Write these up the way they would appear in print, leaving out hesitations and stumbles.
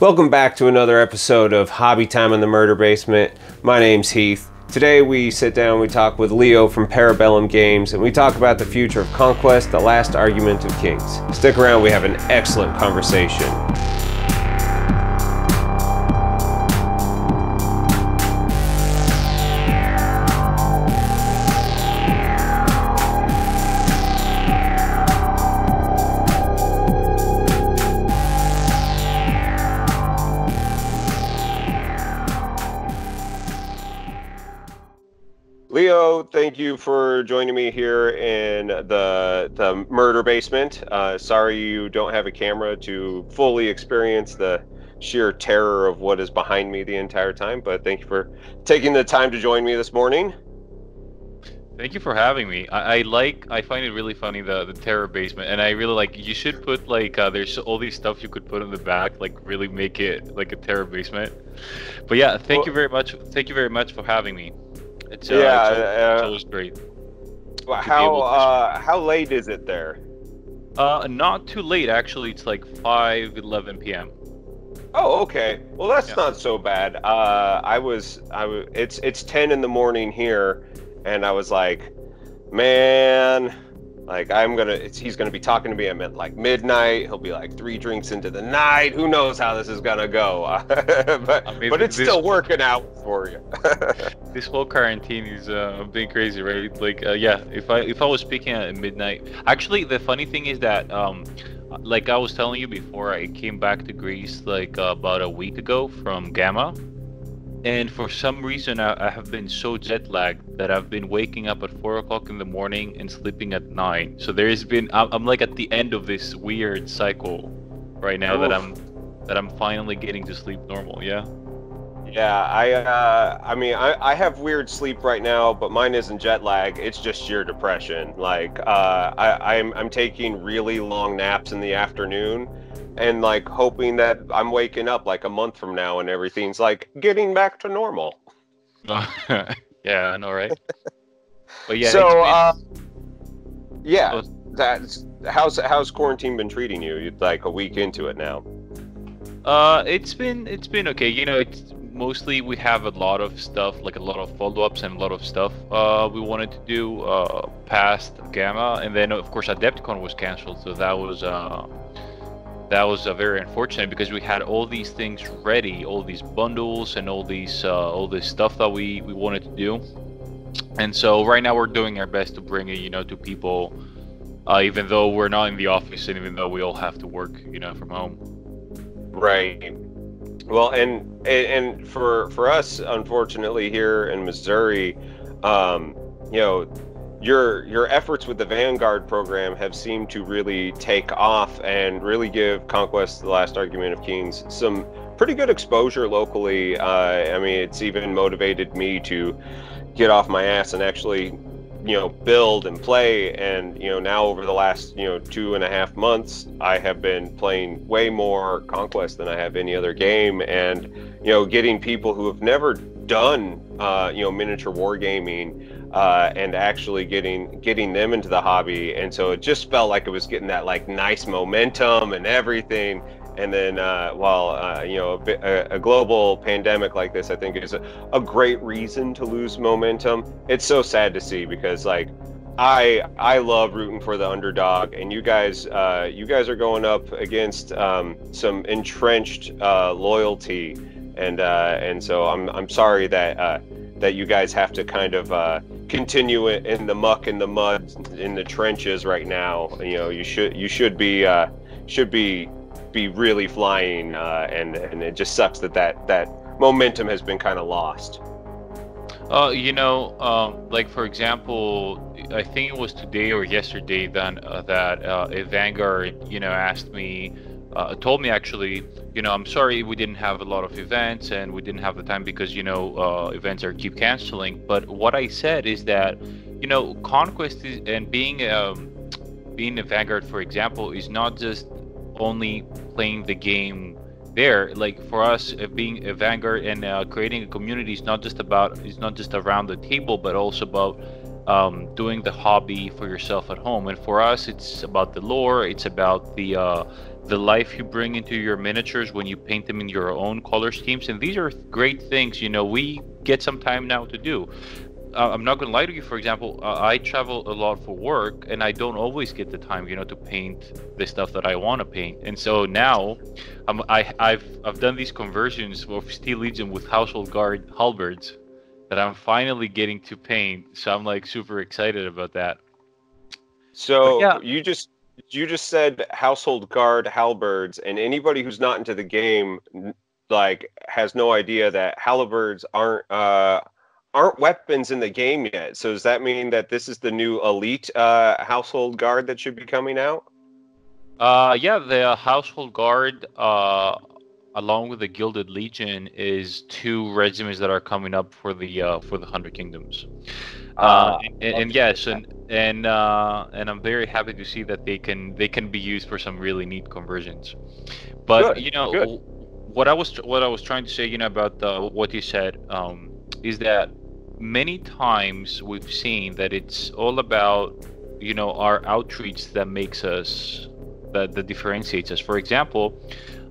Welcome back to another episode of Hobby Time in the Murder Basement. My name's Heath. Today we sit down, we talk with Leo from Para Bellum Games, and we talk about the future of Conquest, the last argument of kings. Stick around, we have an excellent conversation. Leo, thank you for joining me here in the murder basement. Sorry you don't have a camera to fully experience the sheer terror of what is behind me the entire time, but thank you for taking the time to join me this morning. Thank you for having me. I find it really funny, the terror basement, and I really like, you should put like there's all these stuff you could put in the back, like really make it like a terror basement. But yeah, thank you very much for having me. It's always great. How late is it there? Not too late actually. It's like 5:11 p.m. Oh, okay. Well, that's not so bad. It's 10 in the morning here, and I was like, man, like he's gonna be talking to me at like midnight. He'll be like 3 drinks into the night. Who knows how this is gonna go? but it's still working out for you. This whole quarantine is being crazy, right? Like, yeah, if I was speaking at midnight, actually, the funny thing is that, like I was telling you before, I came back to Greece like about a week ago from Gamma. And for some reason, I have been so jet lagged that I've been waking up at 4 o'clock in the morning and sleeping at 9. So I'm like at the end of this weird cycle right now. Oof. that I'm finally getting to sleep normal. Yeah. Yeah, I have weird sleep right now, but mine isn't jet lag. It's just sheer depression. Like, I'm taking really long naps in the afternoon, and like hoping that I'm waking up like a month from now and everything's like getting back to normal. Yeah, I know, right? But yeah. So, yeah, how's quarantine been treating you? You're like a week into it now. It's been okay. You know, it's mostly we have a lot of stuff, like a lot of follow-ups and a lot of stuff we wanted to do past Gamma, and then of course Adepticon was canceled, so that was very unfortunate because we had all these things ready, all these bundles and all this stuff that we wanted to do, and so right now we're doing our best to bring it, you know, to people, even though we're not in the office and even though we all have to work, you know, from home. Right. Well, and for us, unfortunately, here in Missouri, you know, your efforts with the Vanguard program have seemed to really take off and really give Conquest, the Last Argument of Kings, some pretty good exposure locally. I mean, it's even motivated me to get off my ass and actually, you know, build and play. And, you know, now over the last, you know, 2.5 months, I have been playing way more Conquest than I have any other game. And, you know, getting people who have never done, you know, miniature wargaming, and actually getting them into the hobby. And so it just felt like it was getting that like nice momentum and everything. And then while you know, a global pandemic like this, I think is a great reason to lose momentum. It's so sad to see because like I love rooting for the underdog, and you guys are going up against some entrenched loyalty, and so I'm sorry that you guys have to kind of continue it in the muck, in the mud, in the trenches right now. You know, you should be really flying, and it just sucks that momentum has been kind of lost. You know, like for example, I think it was today or yesterday that a Vanguard, you know, asked me, told me actually, you know, I'm sorry we didn't have a lot of events and we didn't have the time because, you know, events keep canceling. But what I said is that, you know, Conquest and being a Vanguard, for example, is not just only playing the game there. Like for us, being a Vanguard and creating a community is not just around the table, but also about doing the hobby for yourself at home. And for us, it's about the lore, it's about the the life you bring into your miniatures when you paint them in your own color schemes. And these are great things, we get some time now to do. I'm not gonna lie to you. For example, I travel a lot for work, and I don't always get the time, to paint the stuff that I want to paint. And so now, I've done these conversions of Steel Legion with Household Guard halberds that I'm finally getting to paint. So I'm like super excited about that. But So yeah, you just said household guard halberds, and anybody who's not into the game like has no idea that halberds aren't weapons in the game yet. So does that mean that this is the new elite household guard that should be coming out? yeah, the Household Guard, along with the Gilded Legion, is two regiments that are coming up for the Hundred Kingdoms. And yes, and I'm very happy to see that they can be used for some really neat conversions. But Good. what I was trying to say, about what you said, is that many times we've seen that it's all about our outreach that makes us that differentiates us. For example,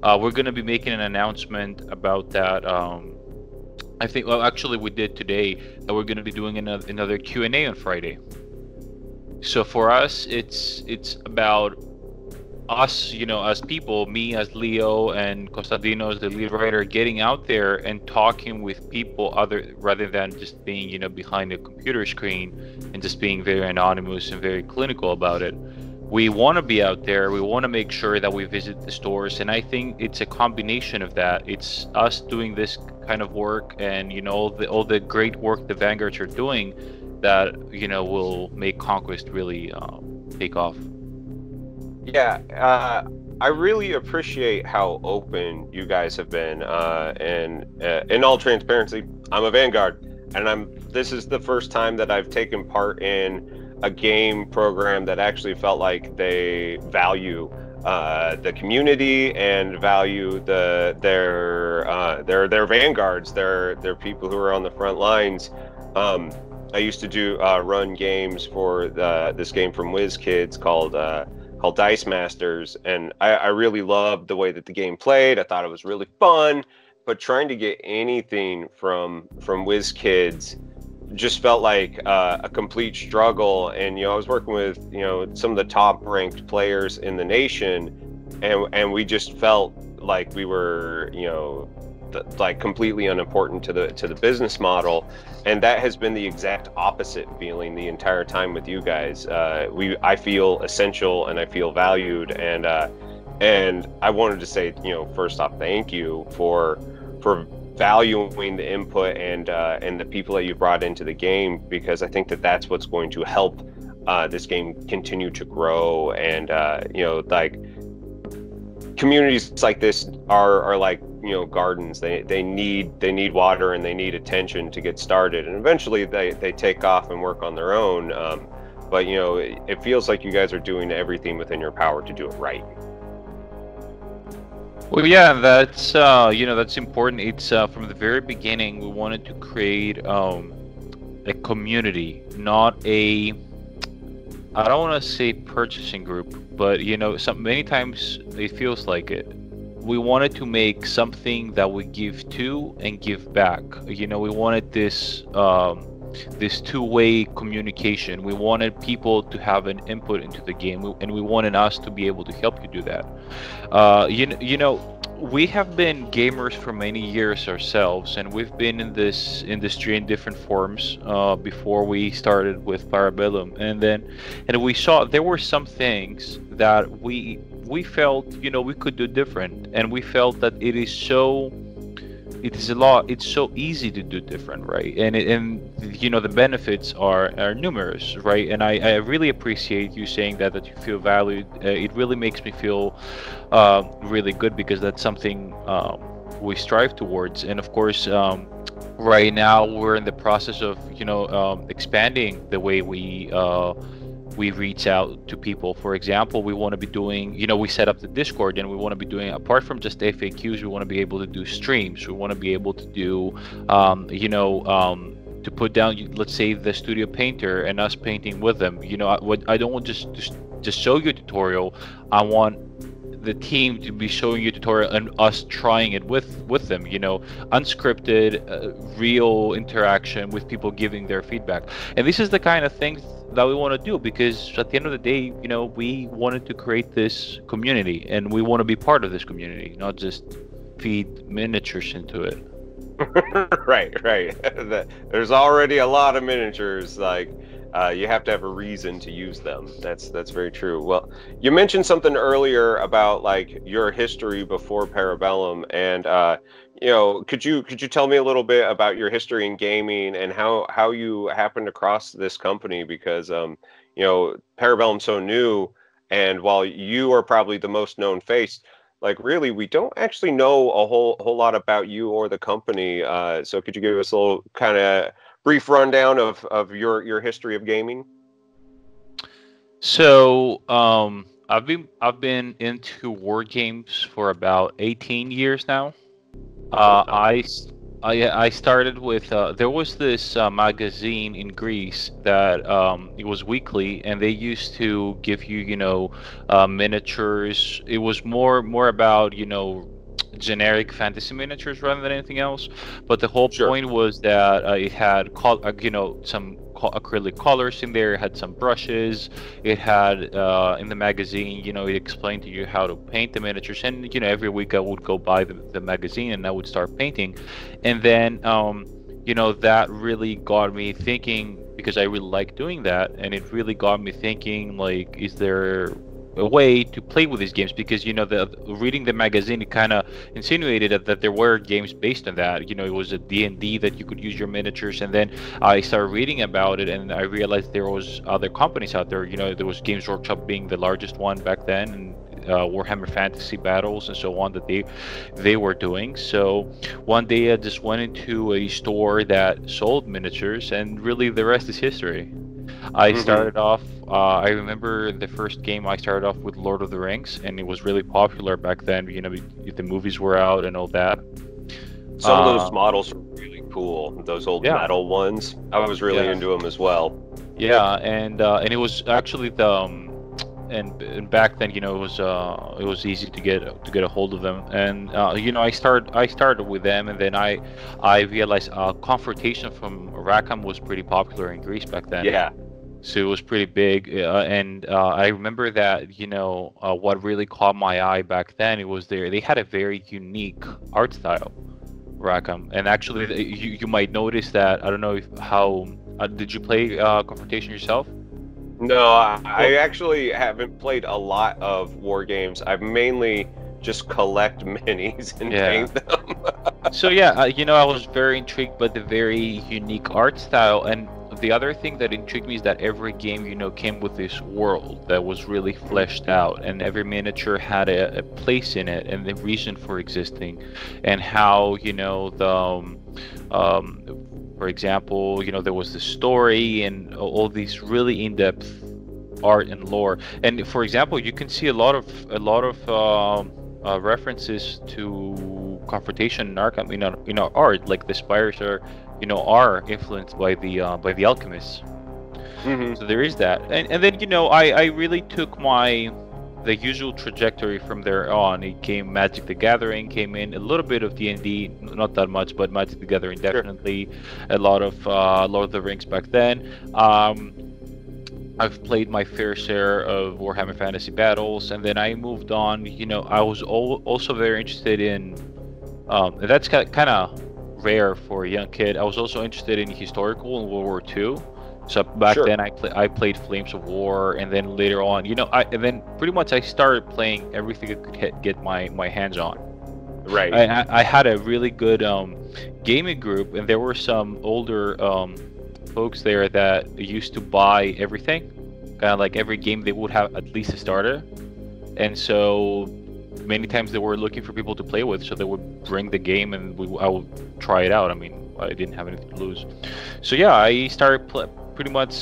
we're going to be making an announcement about that. I think, well, actually, we did today that we're going to be doing another Q&A on Friday. So for us, it's about us, as people, me as Leo and Costadino as the lead writer, getting out there and talking with people rather than just being, behind a computer screen and just being very anonymous and very clinical about it. We want to be out there. We want to make sure that we visit the stores, and I think it's a combination of that. It's us doing this kind of work, and all the great work the Vanguards are doing that will make Conquest really take off. Yeah, I really appreciate how open you guys have been. And in all transparency, I'm a Vanguard, and this is the first time that I've taken part in a game program that actually felt like they value the community and value their vanguards, their people who are on the front lines. I used to do run games for this game from WizKids called Dice Masters, and I really loved the way that the game played. I thought it was really fun, but trying to get anything from WizKids just felt like a complete struggle. And I was working with some of the top ranked players in the nation, and we just felt like we were like completely unimportant to the business model. And that has been the exact opposite feeling the entire time with you guys. I feel essential and I feel valued, and I wanted to say, first off, thank you for valuing the input and the people that you brought into the game, because I think that that's what's going to help this game continue to grow. And like communities like this are like gardens. They need water and they need attention to get started, and eventually they take off and work on their own. But it feels like you guys are doing everything within your power to do it right. Well, yeah, that's important. It's from the very beginning we wanted to create a community, not a, I don't want to say purchasing group, but many times it feels like it. We wanted to make something that we give to and give back. We wanted this two-way communication. We wanted people to have an input into the game, and we wanted us to be able to help you do that. We have been gamers for many years ourselves, and we've been in this industry in different forms before we started with Para Bellum. And we saw there were some things that we felt we could do different, and we felt that it's so easy to do different, right? And the benefits are numerous, right? And I really appreciate you saying that you feel valued. It really makes me feel really good, because that's something we strive towards. And of course, right now we're in the process of expanding the way we reach out to people. For example, we want to be doing, we set up the Discord, and we want to be doing, apart from just FAQs, we want to be able to do streams. We want to be able to do, to put down, let's say, the studio painter and us painting with them. I don't want just show you a tutorial. I want the team to be showing you tutorial and us trying it with them. Unscripted, real interaction with people giving their feedback. And this is the kind of things that we want to do, because at the end of the day, we wanted to create this community, and we want to be part of this community, not just feed miniatures into it. Right. There's already a lot of miniatures. Like, you have to have a reason to use them. That's very true. Well, you mentioned something earlier about like your history before Para Bellum, and could you tell me a little bit about your history in gaming and how you happened across this company? Because Para Bellum's so new, and while you are probably the most known face, like really, we don't actually know a whole lot about you or the company. So could you give us a little kind of brief rundown of your history of gaming? So, I've been into war games for about 18 years now. Uh, I s- I started with there was this magazine in Greece that it was weekly, and they used to give you miniatures. It was more about generic fantasy miniatures rather than anything else. But the whole Sure. point was that it had some acrylic colors in there. It had some brushes. It had in the magazine, it explained to you how to paint the miniatures. And every week I would go buy the magazine and I would start painting. And then that really got me thinking, because I really like doing that, and it really got me thinking, like, is there a way to play with these games? Because the reading the magazine, it kind of insinuated that there were games based on that. It was a D&D that you could use your miniatures. And then I started reading about it, and I realized there was other companies out there. There was Games Workshop being the largest one back then, and Warhammer Fantasy Battles and so on that they were doing. So one day I just went into a store that sold miniatures, and really the rest is history. I Hmm. started off. I remember the first game I started off with Lord of the Rings, and it was really popular back then. The movies were out and all that. Some of those Uh, models are really cool. Those old yeah, metal ones. I was really yeah, into them as well. yeah, and it was actually and back then, it was easy to get a hold of them. And I started with them, and then I realized Confrontation from Rackham was pretty popular in Greece back then. Yeah. So it was pretty big, and I remember that what really caught my eye back then, it was they had a very unique art style, Rackham. And actually, you might notice that. I don't know if how did you play Confrontation yourself? No, I Well, actually haven't played a lot of war games. I mainly just collect minis and yeah. paint them. So yeah, I was very intrigued by the very unique art style, and the other thing that intrigued me is that every game, came with this world that was really fleshed out, and every miniature had a place in it and the reason for existing, and how um, for example, there was the story and all these really in-depth art and lore. And for example, you can see a lot of references to Confrontation in Arkham in our art. Like the spires are influenced by the alchemists. Hmm. So there is that. And then I really took the usual trajectory from there on. It came Magic the Gathering, came in a little bit of D&D, not that much, but Magic the Gathering Sure. definitely. A lot of Lord of the Rings back then. I've played my fair share of Warhammer Fantasy Battles, and then I moved on. I was also very interested in, and that's kind of rare for a young kid. I was also interested in historical in World War II. So back Sure. then I played Flames of War, and then later on, and then pretty much I started playing everything I could get my hands on. Right. I had a really good gaming group, and there were some older folks there that used to buy everything. Kind of like every game they would have at least a starter, and so many times they were looking for people to play with, so they would bring the game and I would try it out. I mean, I didn't have anything to lose, so yeah, I started pretty much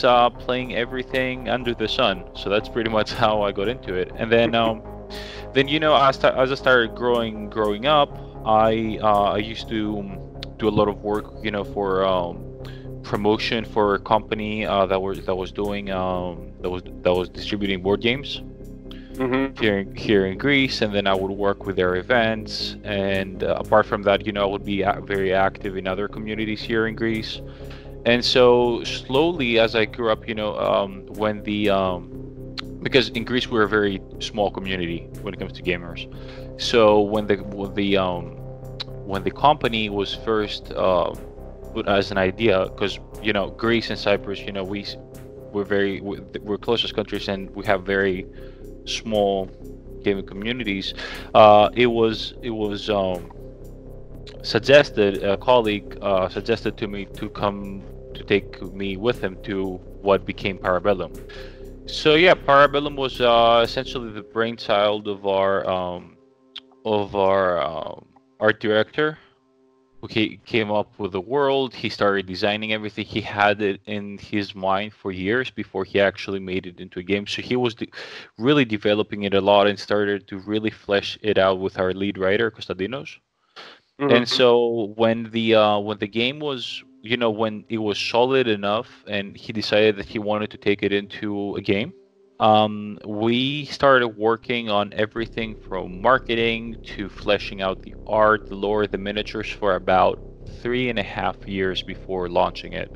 playing everything under the sun. So that's pretty much how I got into it, and then as I started growing up, I used to do a lot of work, for promotion for a company that was distributing board games. Mm-hmm. here in Greece, and then I would work with their events. And apart from that, I would be very active in other communities here in Greece. And so slowly, as I grew up, when the because in Greece we're a very small community when it comes to gamers. So when the company was first put as an idea, because Greece and Cyprus, we're closest countries and we have very small gaming communities. It was suggested a colleague suggested to me to come to take me with him to what became Para Bellum. So yeah, Para Bellum was essentially the brainchild of our art director, who came up with the world. He started designing everything. He had it in his mind for years before he actually made it into a game. So he was really developing it a lot and started to really flesh it out with our lead writer, Konstantinos. And Mm-hmm. so when the game was, when it was solid enough, and he decided that he wanted to take it into a game, we started working on everything from marketing to fleshing out the art, the lore, the miniatures for about 3.5 years before launching it.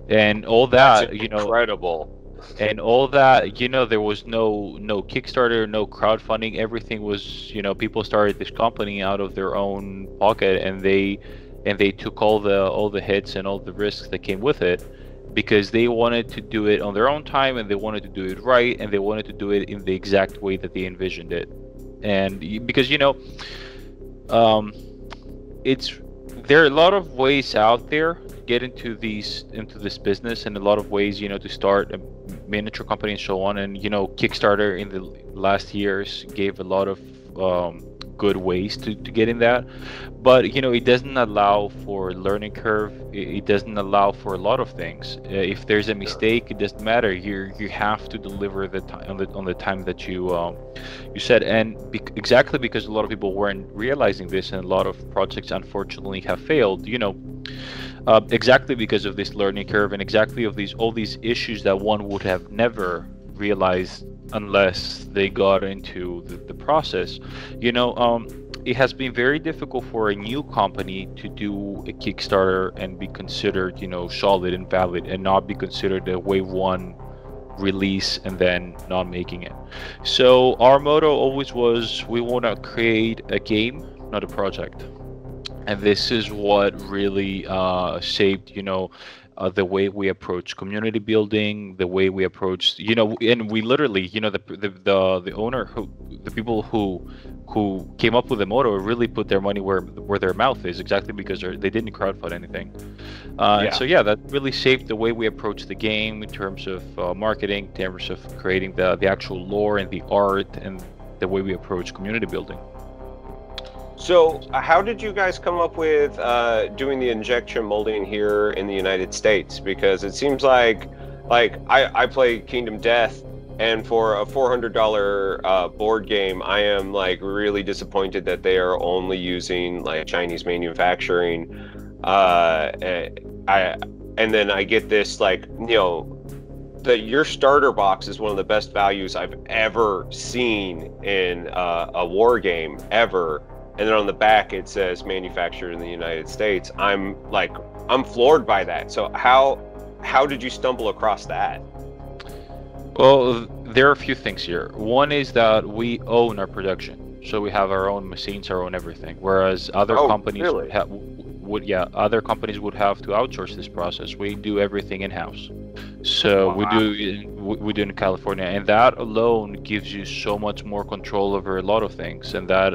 And all That's that, incredible. there was no Kickstarter, no crowdfunding. Everything was, people started this company out of their own pocket, and they took all the hits and all the risks that came with it, because they wanted to do it on their own time, and they wanted to do it right, and they wanted to do it in the exact way that they envisioned it. And because um, it's there are a lot of ways out there to get into this business, and a lot of ways to start a miniature company and so on. And Kickstarter in the last years gave a lot of good ways to get in that, but it doesn't allow for learning curve. It doesn't allow for a lot of things. If there's a mistake, it doesn't matter. You have to deliver the time on the time that you said. And exactly because a lot of people weren't realizing this, and a lot of projects unfortunately have failed. Exactly because of this learning curve, and exactly of all these issues that one would have never realized unless they got into the process. It has been very difficult for a new company to do a Kickstarter and be considered, solid and valid, and not be considered a wave one release and then not making it. So our motto always was, we want to create a game, not a project. And this is what really shaped, the way we approach community building, the way we approach, and we literally, the owner, the people who came up with the motto really put their money where their mouth is, exactly because they didn't crowdfund anything. And so yeah, that really shaped the way we approach the game in terms of marketing, in terms of creating the actual lore and the art, and the way we approach community building. So, how did you guys come up with doing the injection molding here in the United States? Because it seems like I play Kingdom Death, and for a $400 board game, I am like really disappointed that they are only using like Chinese manufacturing. And then I get this like your starter box is one of the best values I've ever seen in a war game ever. And then on the back it says manufactured in the United States. I'm floored by that. So how did you stumble across that? Well, there are a few things here. One is that we own our production, so we have our own machines, our own everything. Whereas other companies really? other companies would have to outsource this process. We do everything in house. So Wow. we do in California, and that alone gives you so much more control over a lot of things, and our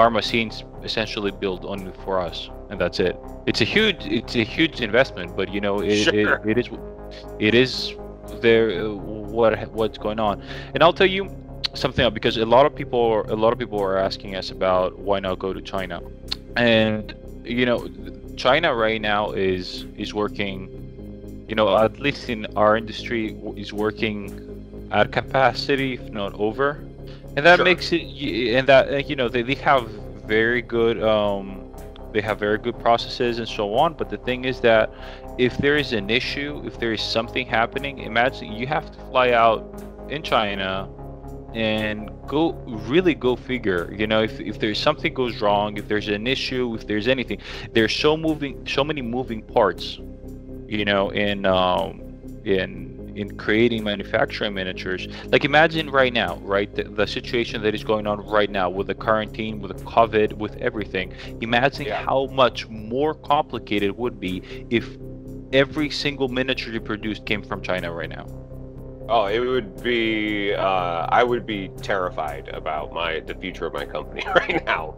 machines essentially build only for us, and that's it. It's a huge investment, but Sure. it is there what's going on. And I'll tell you something, because a lot of people are asking us about why not go to China. And China right now is working, at least in our industry, is working at capacity, if not over. And that Sure. makes it, and that they have very good processes and so on. But the thing is that if there is an issue, if there is something happening, imagine you have to fly out in China, and really go figure. If there's something goes wrong, if there's an issue, if there's anything, there's so many moving parts, in creating manufacturing miniatures. Like, imagine right now, right, the situation that is going on right now with the quarantine, with the COVID, with everything. Imagine how much more complicated it would be if every single miniature you produced came from China right now. Oh, it would be. I would be terrified about the future of my company right now.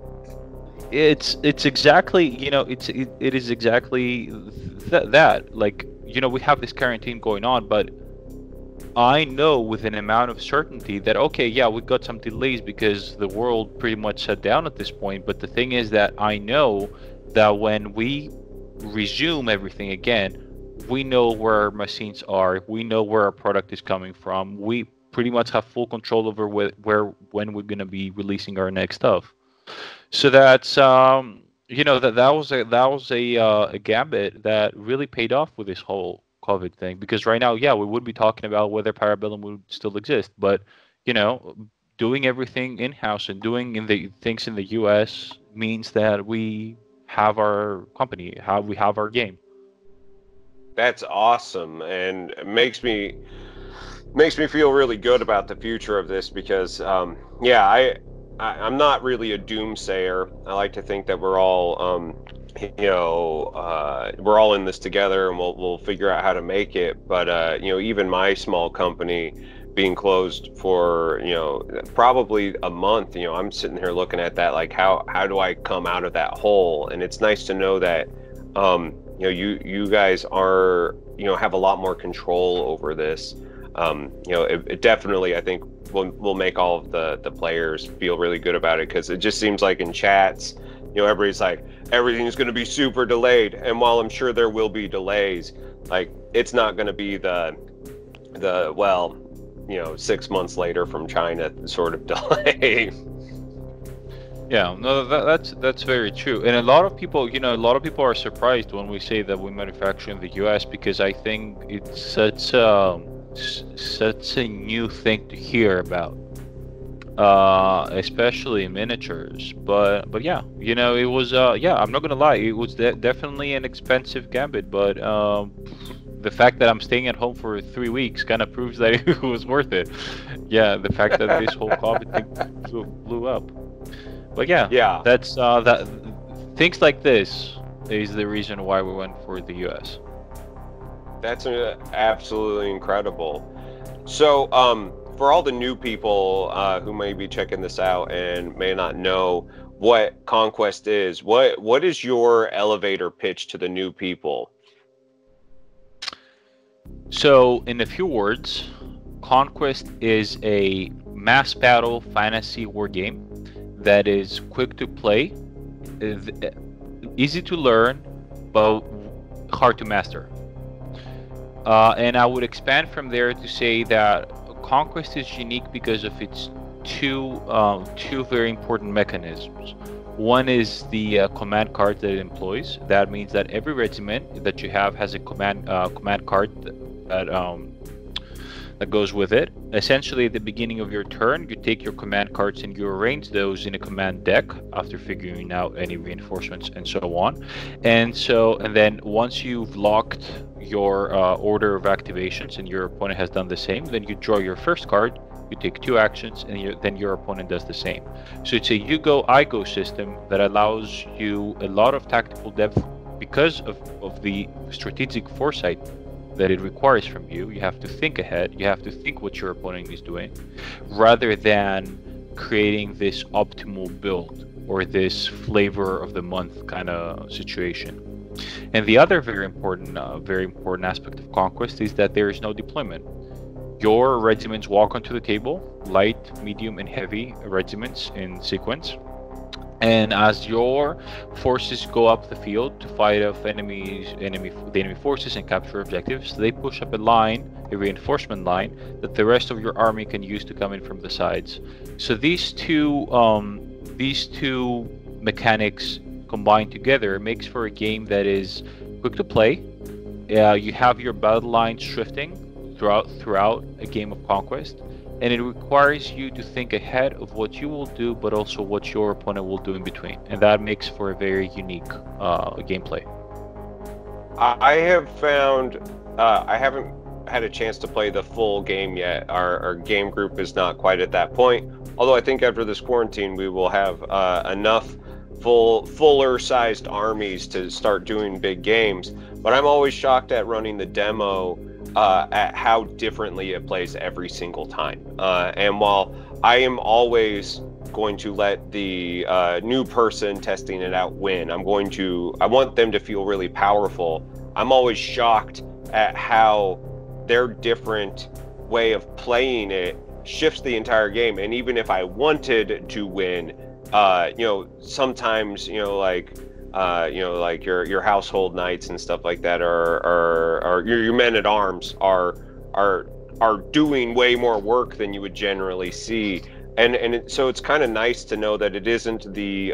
It's exactly, it is exactly that. Like, we have this quarantine going on, but I know with an amount of certainty that, okay, yeah, we got some delays because the world pretty much shut down at this point. But the thing is that I know that when we resume everything again, we know where our machines are. We know where our product is coming from. We pretty much have full control over when we're going to be releasing our next stuff. So that's that was a gambit that really paid off with this whole COVID thing. Because right now, yeah, we would be talking about whether Para Bellum would still exist, but doing everything in house and doing things in the U.S. means that we have our company, we have our game. That's awesome, and it makes me feel really good about the future of this because, I'm not really a doomsayer. I like to think that we're all, we're all in this together, and we'll figure out how to make it. But even my small company being closed for probably a month, I'm sitting here looking at that like how do I come out of that hole? And it's nice to know that you guys are have a lot more control over this. It definitely, I think, will make all of the players feel really good about it, because it just seems like in chats, everybody's like, everything's going to be super delayed, and while I'm sure there will be delays, like, it's not going to be the 6 months later from China sort of delay. Yeah, no, that's very true, and a lot of people are surprised when we say that we manufacture in the U.S. because I think it's such a new thing to hear about, especially in miniatures. But yeah, it was I'm not gonna lie, it was definitely an expensive gambit, but the fact that I'm staying at home for 3 weeks kind of proves that it was worth it. Yeah, the fact that this whole COVID thing blew up. But yeah, that's that. Things like this is the reason why we went for the U.S. That's absolutely incredible. So, for all the new people who may be checking this out and may not know what Conquest is, what is your elevator pitch to the new people? So, in a few words, Conquest is a mass battle fantasy war game that is quick to play, easy to learn, but hard to master. And I would expand from there to say that Conquest is unique because of its two very important mechanisms. One is the command card that it employs. That means that every regiment that you have has a command card that goes with it. Essentially, at the beginning of your turn, you take your command cards and you arrange those in a command deck after figuring out any reinforcements and so on. And then once you've locked your order of activations and your opponent has done the same, then you draw your first card, you take 2 actions, and then your opponent does the same. So it's a you go, I go system that allows you a lot of tactical depth because of the strategic foresight that it requires from you. You have to think ahead, you have to think what your opponent is doing, rather than creating this optimal build or this flavor of the month kind of situation. And the other very important aspect of Conquest is that there is no deployment. Your regiments walk onto the table, light, medium, and heavy regiments in sequence. And as your forces go up the field to fight off the enemy forces and capture objectives, they push up a reinforcement line that the rest of your army can use to come in from the sides. So these two mechanics combined together makes for a game that is quick to play. You have your battle lines shifting throughout a game of Conquest, and it requires you to think ahead of what you will do, but also what your opponent will do in between, and that makes for a very unique gameplay. I have found I haven't had a chance to play the full game yet. Our game group is not quite at that point. Although I think after this quarantine, we will have enough fuller sized armies to start doing big games. But I'm always shocked at running the demo at how differently it plays every single time. And while I am always going to let the new person testing it out win, I want them to feel really powerful. I'm always shocked at how their different way of playing it shifts the entire game. And even if I wanted to win, sometimes like your household knights and stuff like that are your men at arms are doing way more work than you would generally see. So it's kind of nice to know that it isn't the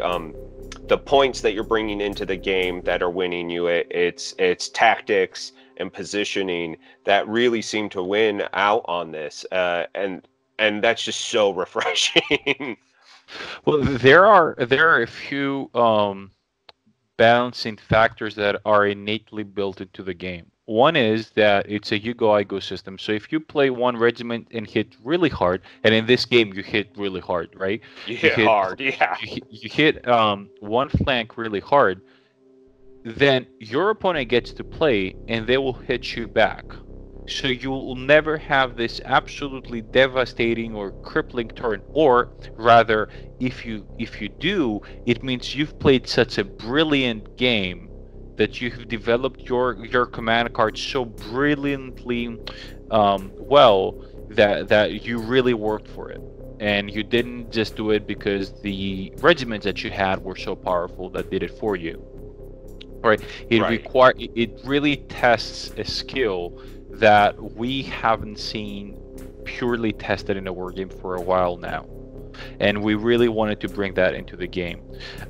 points that you're bringing into the game that are winning you. It's tactics and positioning that really seem to win out on this, and that's just so refreshing. Well, there are a few balancing factors that are innately built into the game. One is that it's a you-go-I-go system. So if you play one regiment and hit really hard, and in this game you hit really hard, right? You hit hard, yeah. You hit one flank really hard, then your opponent gets to play, and they will hit you back. So you will never have this absolutely devastating or crippling turn, or rather, if you do, it means you've played such a brilliant game that you've developed your command card so brilliantly well that you really worked for it, and you didn't just do it because the regiments that you had were so powerful that did it for you. Right? It really tests a skill that we haven't seen purely tested in a war game for a while now, and we really wanted to bring that into the game.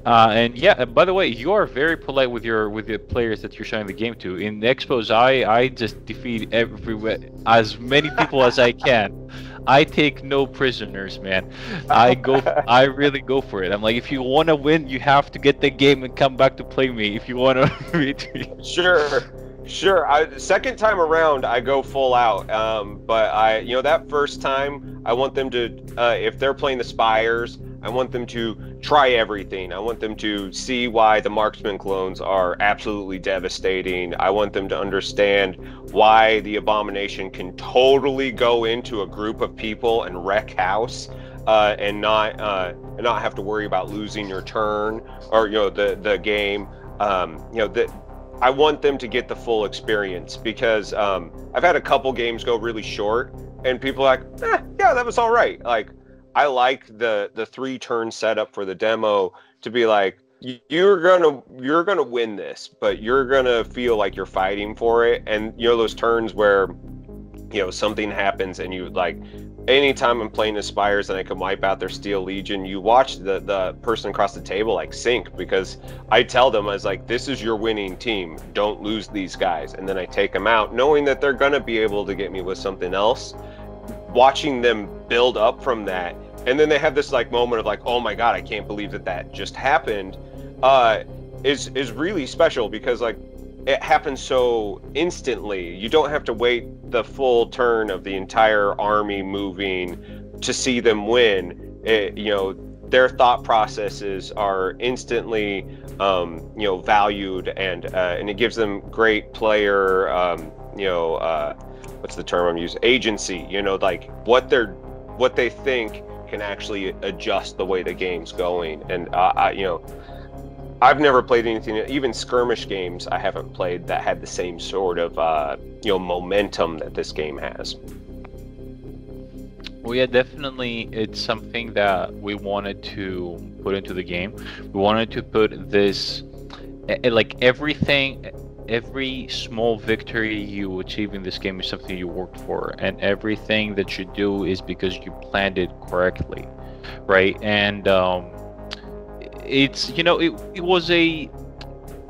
And yeah, by the way, you are very polite with the players that you're showing the game to. In the expos, I just defeat as many people as I can. I take no prisoners, man. I really go for it. I'm like, if you want to win, you have to get the game and come back to play me. If you want to, Sure. Second time around, I go full out. But that first time, I want them to, if they're playing the Spires, I want them to try everything. I want them to see why the Marksman clones are absolutely devastating. I want them to understand why the Abomination can totally go into a group of people and wreck house, and not have to worry about losing your turn or the game. I want them to get the full experience, because I've had a couple games go really short and people are like, yeah, that was all right. Like, I like the 3-turn setup for the demo to be like, you're gonna win this, but you're gonna feel like you're fighting for it. And those turns where something happens and you like, anytime I'm playing Aspires and I can wipe out their Steel Legion, you watch the person across the table like sink, because I tell them, I was like, this is your winning team, don't lose these guys. And then I take them out knowing that they're gonna be able to get me with something else. Watching them build up from that, and then they have this like moment of like, oh my god, I can't believe that just happened, is really special, because like it happens so instantly. You don't have to wait the full turn of the entire army moving to see them win. Their thought processes are instantly valued, and it gives them great player what's the term I'm using, agency. Like what they think can actually adjust the way the game's going. And I've never played anything, even skirmish games I haven't played, that had the same sort of momentum that this game has. Well, yeah, definitely, it's something that we wanted to put into the game. We wanted to put this, like everything, every small victory you achieve in this game is something you worked for, and everything that you do is because you planned it correctly, right? And it's it was a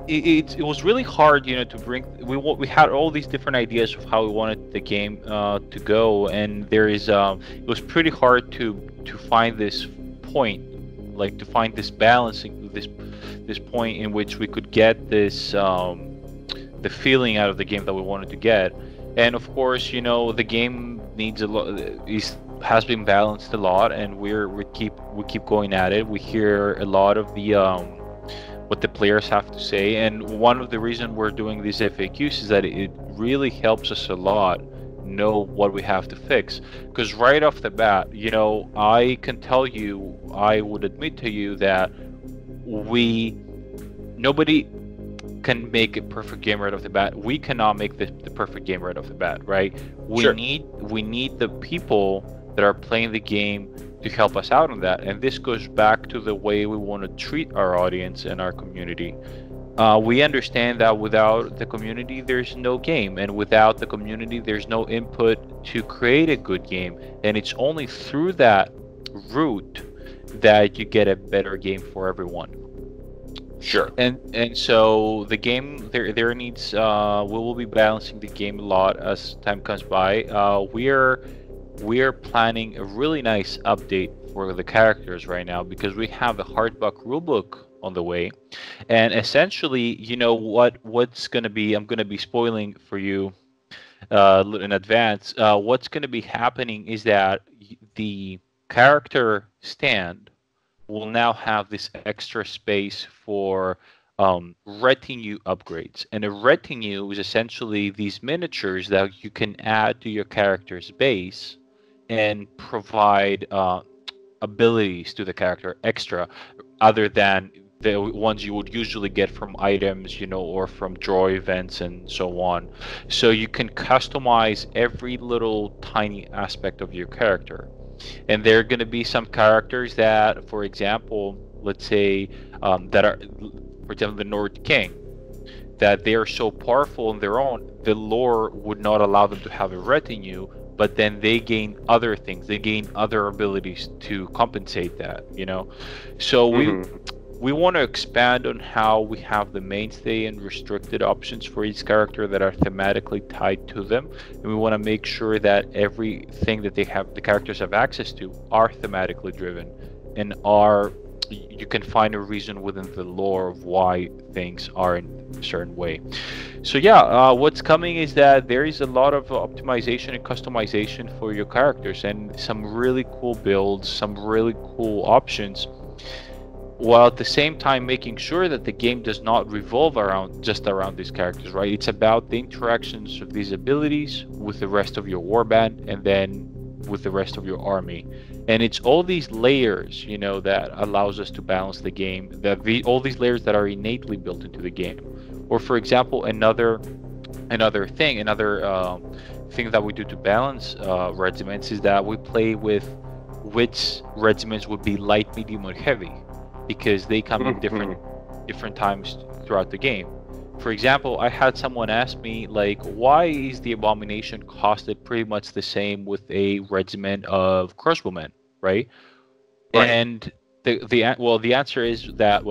it was really hard, to bring. We had all these different ideas of how we wanted the game to go, and it was pretty hard to find this point, like to find this balancing this point in which we could get this the feeling out of the game that we wanted to get. And of course, the game needs a lot has been balanced a lot, and we keep going at it. We hear a lot of the what the players have to say, and one of the reasons we're doing these FAQs is that it really helps us a lot know what we have to fix. Because right off the bat, I can tell you, I would admit to you that nobody can make a perfect game right off the bat. We cannot make the perfect game right off the bat, right? Sure. We need the people that are playing the game to help us out on that. And this goes back to the way we want to treat our audience and our community. We understand that without the community, there's no game, and without the community, there's no input to create a good game. And it's only through that route that you get a better game for everyone. Sure. And so the game there needs we will be balancing the game a lot as time comes by. We are planning a really nice update for the characters right now, because we have a hardback rulebook on the way. And essentially, what's going to be, I'm going to be spoiling for you in advance. What's going to be happening is that the character stand will now have this extra space for retinue upgrades. And a retinue is essentially these miniatures that you can add to your character's base and provide abilities to the character extra, other than the ones you would usually get from items, or from draw events and so on. So you can customize every little tiny aspect of your character. And there are going to be some characters that, for example, let's say that are, for example, the Nord King, that they are so powerful on their own, the lore would not allow them to have a retinue, but then they gain other things. They gain other abilities to compensate that, So we want to expand on how we have the mainstay and restricted options for each character that are thematically tied to them, and we want to make sure that everything that the characters have access to are thematically driven, and you can find a reason within the lore of why things are in a certain way. So yeah, what's coming is that there is a lot of optimization and customization for your characters, and some really cool builds, some really cool options, while at the same time making sure that the game does not revolve around these characters, right? It's about the interactions of these abilities with the rest of your warband, and then with the rest of your army. And it's all these layers, that allows us to balance the game, all these layers that are innately built into the game. Or for example, another thing that we do to balance regiments is that we play with which regiments would be light, medium, or heavy, because they come in different times throughout the game. For example, I had someone ask me, like, why is the Abomination costed pretty much the same with a regiment of crossbowmen, right? And the answer is that,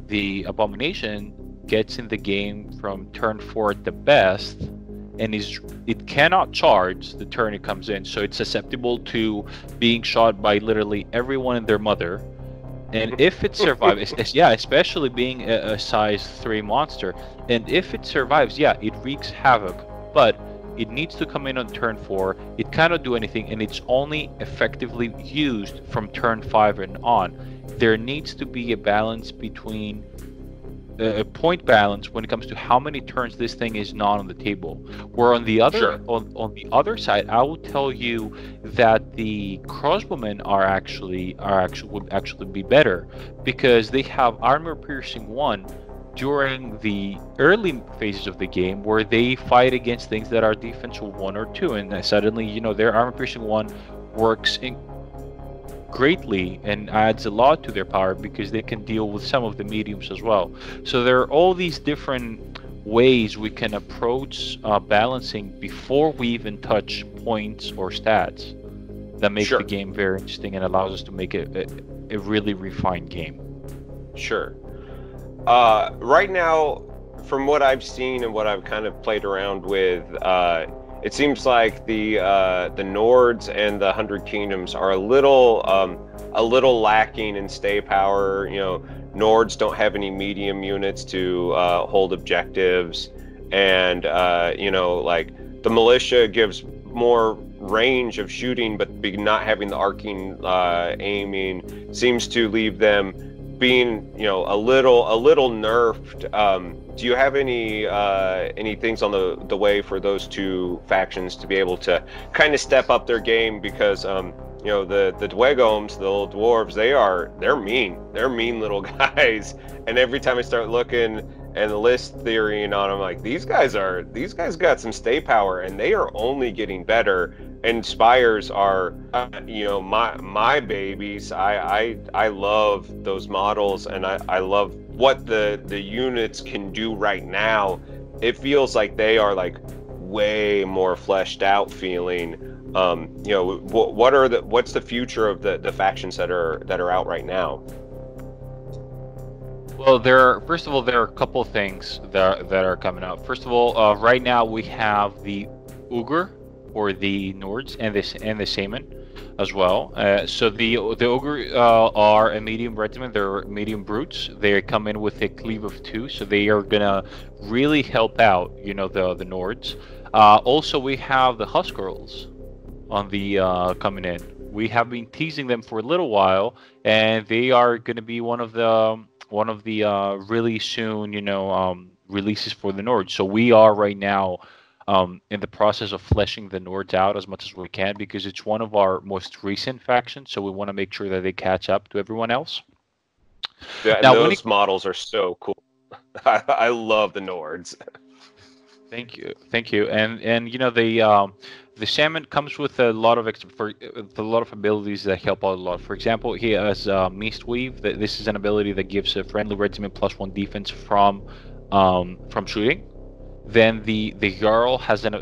the Abomination gets in the game from turn 4 at the best, and it cannot charge the turn it comes in, so it's susceptible to being shot by literally everyone and their mother. And if it survives, especially being a size 3 monster, and if it survives, it wreaks havoc, but it needs to come in on turn 4, it cannot do anything, and it's only effectively used from turn 5 and on. There needs to be a balance between a point balance when it comes to how many turns this thing is not on the table. Where on the other on the other side, I will tell you that the crossbowmen would actually be better, because they have armor piercing 1 during the early phases of the game, where they fight against things that are defense 1 or 2, and suddenly their armor piercing 1 works greatly and adds a lot to their power, because they can deal with some of the mediums as well. So there are all these different ways we can approach balancing before we even touch points or stats that make the game very interesting and allows us to make it a really refined game. Sure. Right now, from what I've seen and what I've kind of played around with, it seems like the Nords and the Hundred Kingdoms are a little lacking in stay power. You know, Nords don't have any medium units to hold objectives, and you know, like the militia gives more range of shooting, but not having the arcing aiming seems to leave them being, you know, a little nerfed. Do you have any things on the way for those two factions to be able to kind of step up their game? Because you know, the Dwegoms, the little dwarves, they're mean little guys. And every time I start looking and the list theorying on them, like these guys got some stay power, and they are only getting better. And spires are, you know, my babies. I love those models, and I love what the units can do right now. It feels like they are like way more fleshed out feeling. You know, what's the future of the factions that are out right now? Well, first of all, there are a couple of things that are coming out. First of all, right now we have the Ogre, or the Nords, and the Shaman as well. So the Ogre are a medium regiment. They're medium brutes. They come in with a cleave of 2, so they are gonna really help out, you know, the Nords. Also, we have the Huskarls on the coming in. We have been teasing them for a little while, and they are going to be one of the really soon, you know, releases for the Nords. So we are right now in the process of fleshing the Nords out as much as we can, because it's one of our most recent factions. So we want to make sure that they catch up to everyone else. Yeah, Now, those models are so cool. I love the Nords. Thank you, and you know, the Shaman comes with a lot of abilities that help out a lot. For example, he has Mist Weave. This is an ability that gives a friendly regiment +1 defense from shooting. Then the Jarl has an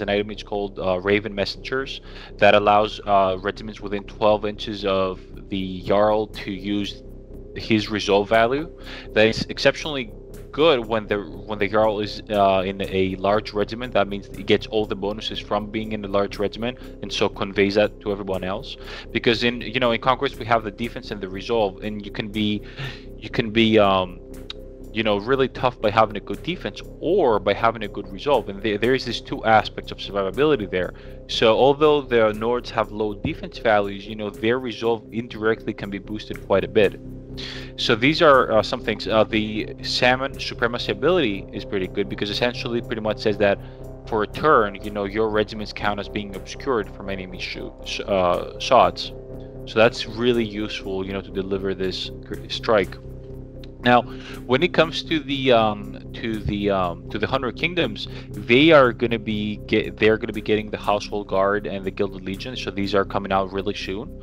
item. It's called Raven Messengers, that allows regiments within 12 inches of the Jarl to use his resolve value. That is exceptionally good when the Jarl is in a large regiment. That means he gets all the bonuses from being in a large regiment, and so conveys that to everyone else. Because in Conquest we have the defense and the resolve, and you can be you know, really tough by having a good defense or by having a good resolve. And there is these two aspects of survivability there. So although the Nords have low defense values, you know, their resolve indirectly can be boosted quite a bit. So these are some things. The Salmon Supremacy ability is pretty good, because essentially pretty much says that for a turn, you know, your regiments count as being obscured from enemy shots. So that's really useful, you know, to deliver this strike. Now, when it comes to the Hundred Kingdoms, they are going to be getting the Household Guard and the Gilded Legion. So these are coming out really soon.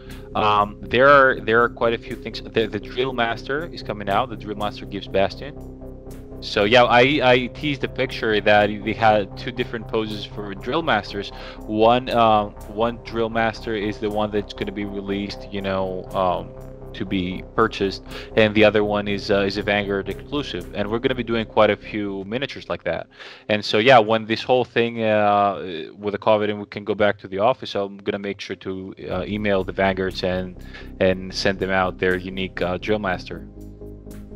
There are quite a few things. The Drill Master is coming out. The Drill Master gives Bastion. So yeah, I teased the picture that they had two different poses for Drill Masters. One Drill Master is the one that's going to be released, you know, to be purchased, and the other one is a Vanguard exclusive, and we're going to be doing quite a few miniatures like that. And so yeah, when this whole thing with the COVID and we can go back to the office, I'm going to make sure to email the Vanguards and send them out their unique Drill Master.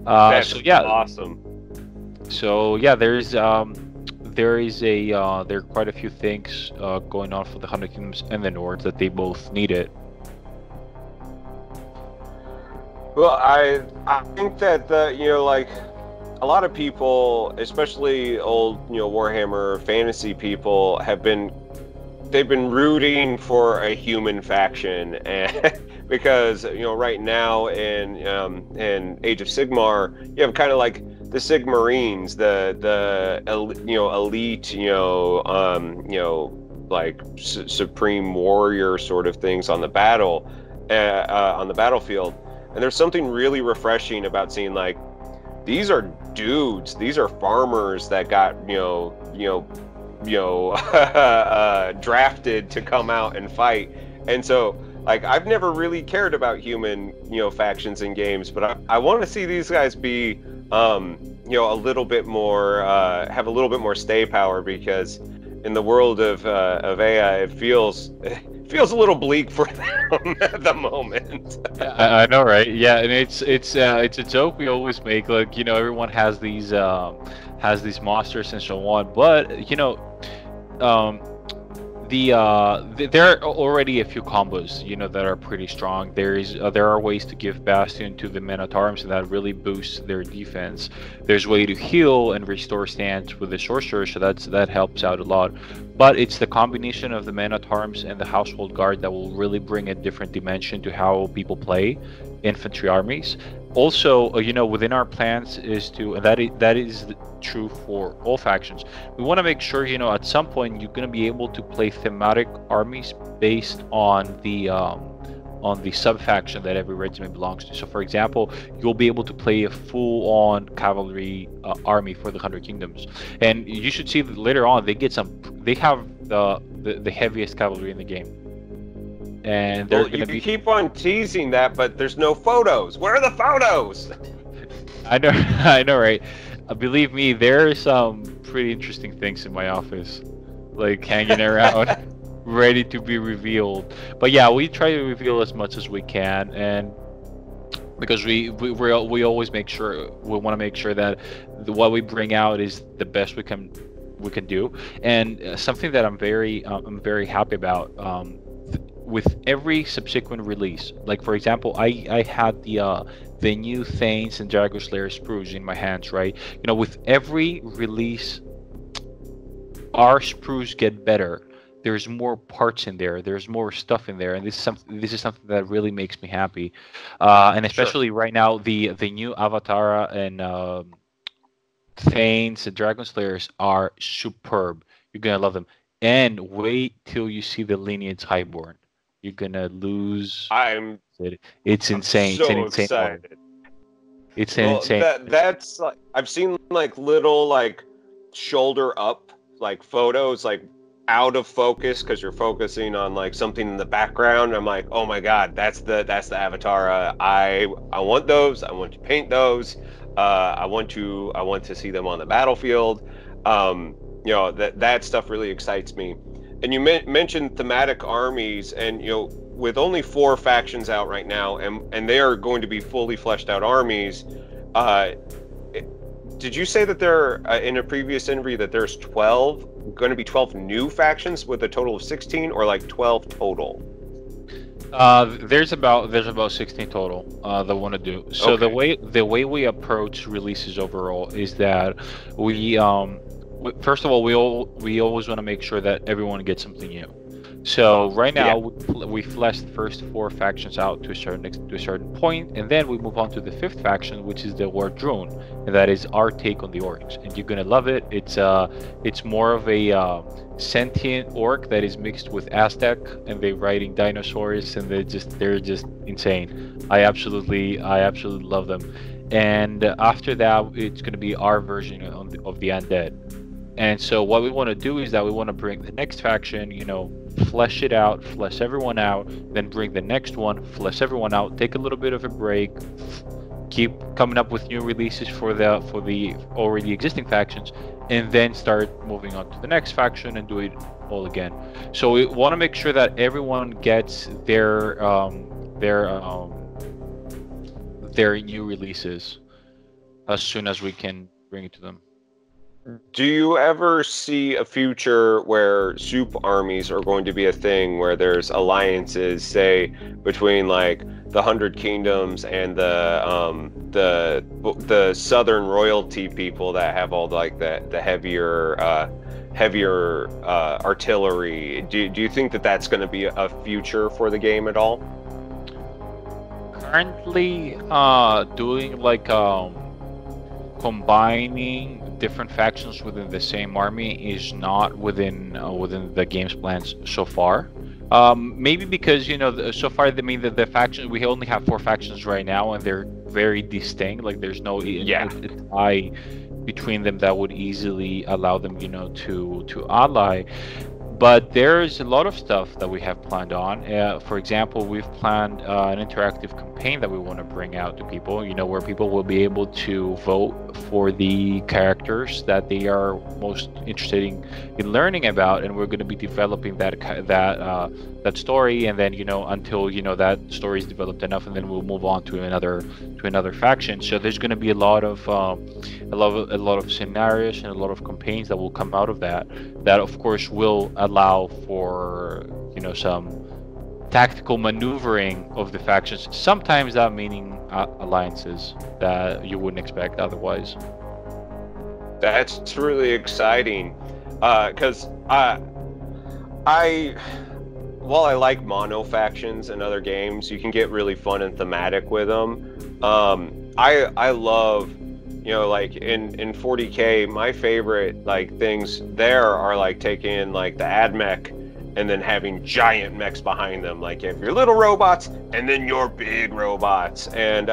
That's so yeah, awesome. So yeah, there are quite a few things going on for the Hundred Kingdoms and the Nords that they both needed. Well, I think that like a lot of people, especially old, you know, Warhammer fantasy people, they've been rooting for a human faction, and because, you know, right now in Age of Sigmar, you have kind of like the Sigmarines, the elite, like supreme warrior sort of things on the battlefield. And there's something really refreshing about seeing, like, these are dudes, these are farmers that got, drafted to come out and fight. And so like I've never really cared about human, factions in games, but I want to see these guys be, a little bit more, have a little bit more stay power, because in the world of AI, it feels a little bleak for them at the moment. Yeah, I know, right? Yeah, and it's a joke we always make. Like, everyone has these monsters and so on, but um, there are already a few combos that are pretty strong. There are ways to give Bastion to the Men-at-Arms, and that really boosts their defense. There's way to heal and restore stance with the Sorcerer, so that helps out a lot. But it's the combination of the Men-at-Arms and the Household Guard that will really bring a different dimension to how people play infantry armies. Also, within our plans is to, and that is true for all factions. We want to make sure, at some point you're going to be able to play thematic armies based on the sub-faction that every regiment belongs to. So, for example, you'll be able to play a full-on cavalry army for the 100 Kingdoms, and you should see that later on they have the heaviest cavalry in the game. And they're going to be... keep on teasing that, but there's no photos. Where are the photos? I know, I know, right? Believe me, there are some pretty interesting things in my office, like hanging around, ready to be revealed. But yeah, we try to reveal as much as we can, and because we always make sure, we want to make sure that what we bring out is the best we can do. And something that I'm very happy about. With every subsequent release, like for example, I had the new Thanes and Dragon Slayer sprues in my hands, right? With every release, our sprues get better. There's more parts in there. There's more stuff in there, and this is something that really makes me happy. And especially right now, the new Avatara and Thanes and Dragon Slayers are superb. You're gonna love them. And wait till you see the Lineage Highborn. You're gonna lose. It's insane. So it's an insane excited. One. It's an insane. That's like, I've seen like little like shoulder up like photos like out of focus because you're focusing on like something in the background. I'm like, oh my god, that's the Avatar. I want those. I want to paint those. I want to see them on the battlefield. That stuff really excites me. And you mentioned thematic armies, and with only 4 factions out right now, and they are going to be fully fleshed out armies. Did you say that there in a previous interview that there's going to be 12 new factions with a total of 16, or like 12 total? There's about 16 total that want to do. So okay. the way we approach releases overall is that we first of all, we always want to make sure that everyone gets something new. So right now, we flesh the first 4 factions out to a certain point, and then we move on to the 5th faction, which is the War Drone, and that is our take on the orcs. And you're gonna love it. It's more of a sentient orc that is mixed with Aztec, and they're riding dinosaurs, and they're just insane. I absolutely love them. And after that, it's gonna be our version of the undead. And so what we want to do is that we want to bring the next faction, flesh it out, flesh everyone out, then bring the next one, flesh everyone out, take a little bit of a break, keep coming up with new releases for the already existing factions, and then start moving on to the next faction and do it all again. So we want to make sure that everyone gets their new releases as soon as we can bring it to them. Do you ever see a future where soup armies are going to be a thing, where there's alliances, say, between like the 100 Kingdoms and the Southern royalty people that have all like the heavier artillery? Do you think that that's going to be a future for the game at all? Currently, doing like combining different factions within the same army is not within the game's plans so far. Maybe because so far the faction, we only have 4 factions right now, and they're very distinct. Like there's no tie between them that would easily allow them to ally. But there's a lot of stuff that we have planned on. For example, we've planned an interactive campaign that we want to bring out to people, where people will be able to vote for the characters that they are most interested in learning about, and we're going to be developing that story, and then until that story is developed enough, and then we'll move on to another faction. So there's going to be a lot of scenarios and a lot of campaigns that will come out of that of course will allow for some tactical maneuvering of the factions, sometimes that meaning alliances that you wouldn't expect otherwise. That's really exciting, because while I like mono factions in other games, you can get really fun and thematic with them. I love, like in 40K, my favorite things there are taking the ad mech and then having giant mechs behind them. Like you have your little robots and then your big robots, and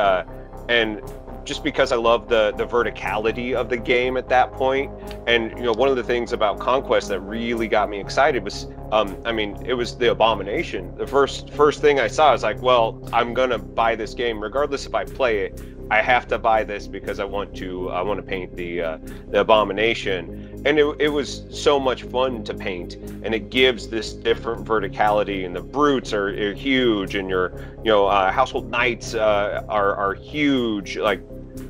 just because I love the verticality of the game at that point. And one of the things about Conquest that really got me excited was, it was the Abomination. The first thing I saw was like, well, I'm gonna buy this game regardless if I play it. I have to buy this because I want to paint the Abomination. And it was so much fun to paint, and it gives this different verticality, and the brutes are huge, and your household knights are huge. Like,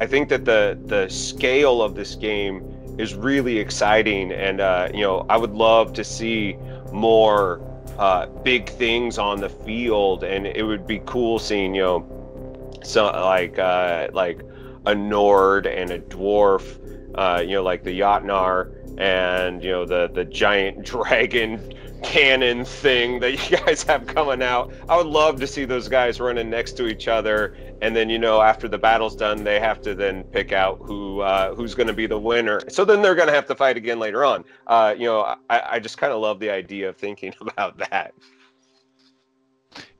I think that the scale of this game is really exciting, and I would love to see more big things on the field, and it would be cool seeing so like a Nord and a dwarf, like the Jotnar, and the giant dragon cannon thing that you guys have coming out. I would love to see those guys running next to each other, and then after the battle's done, they have to then pick out who's going to be the winner. So then they're going to have to fight again later on. I just kind of love the idea of thinking about that.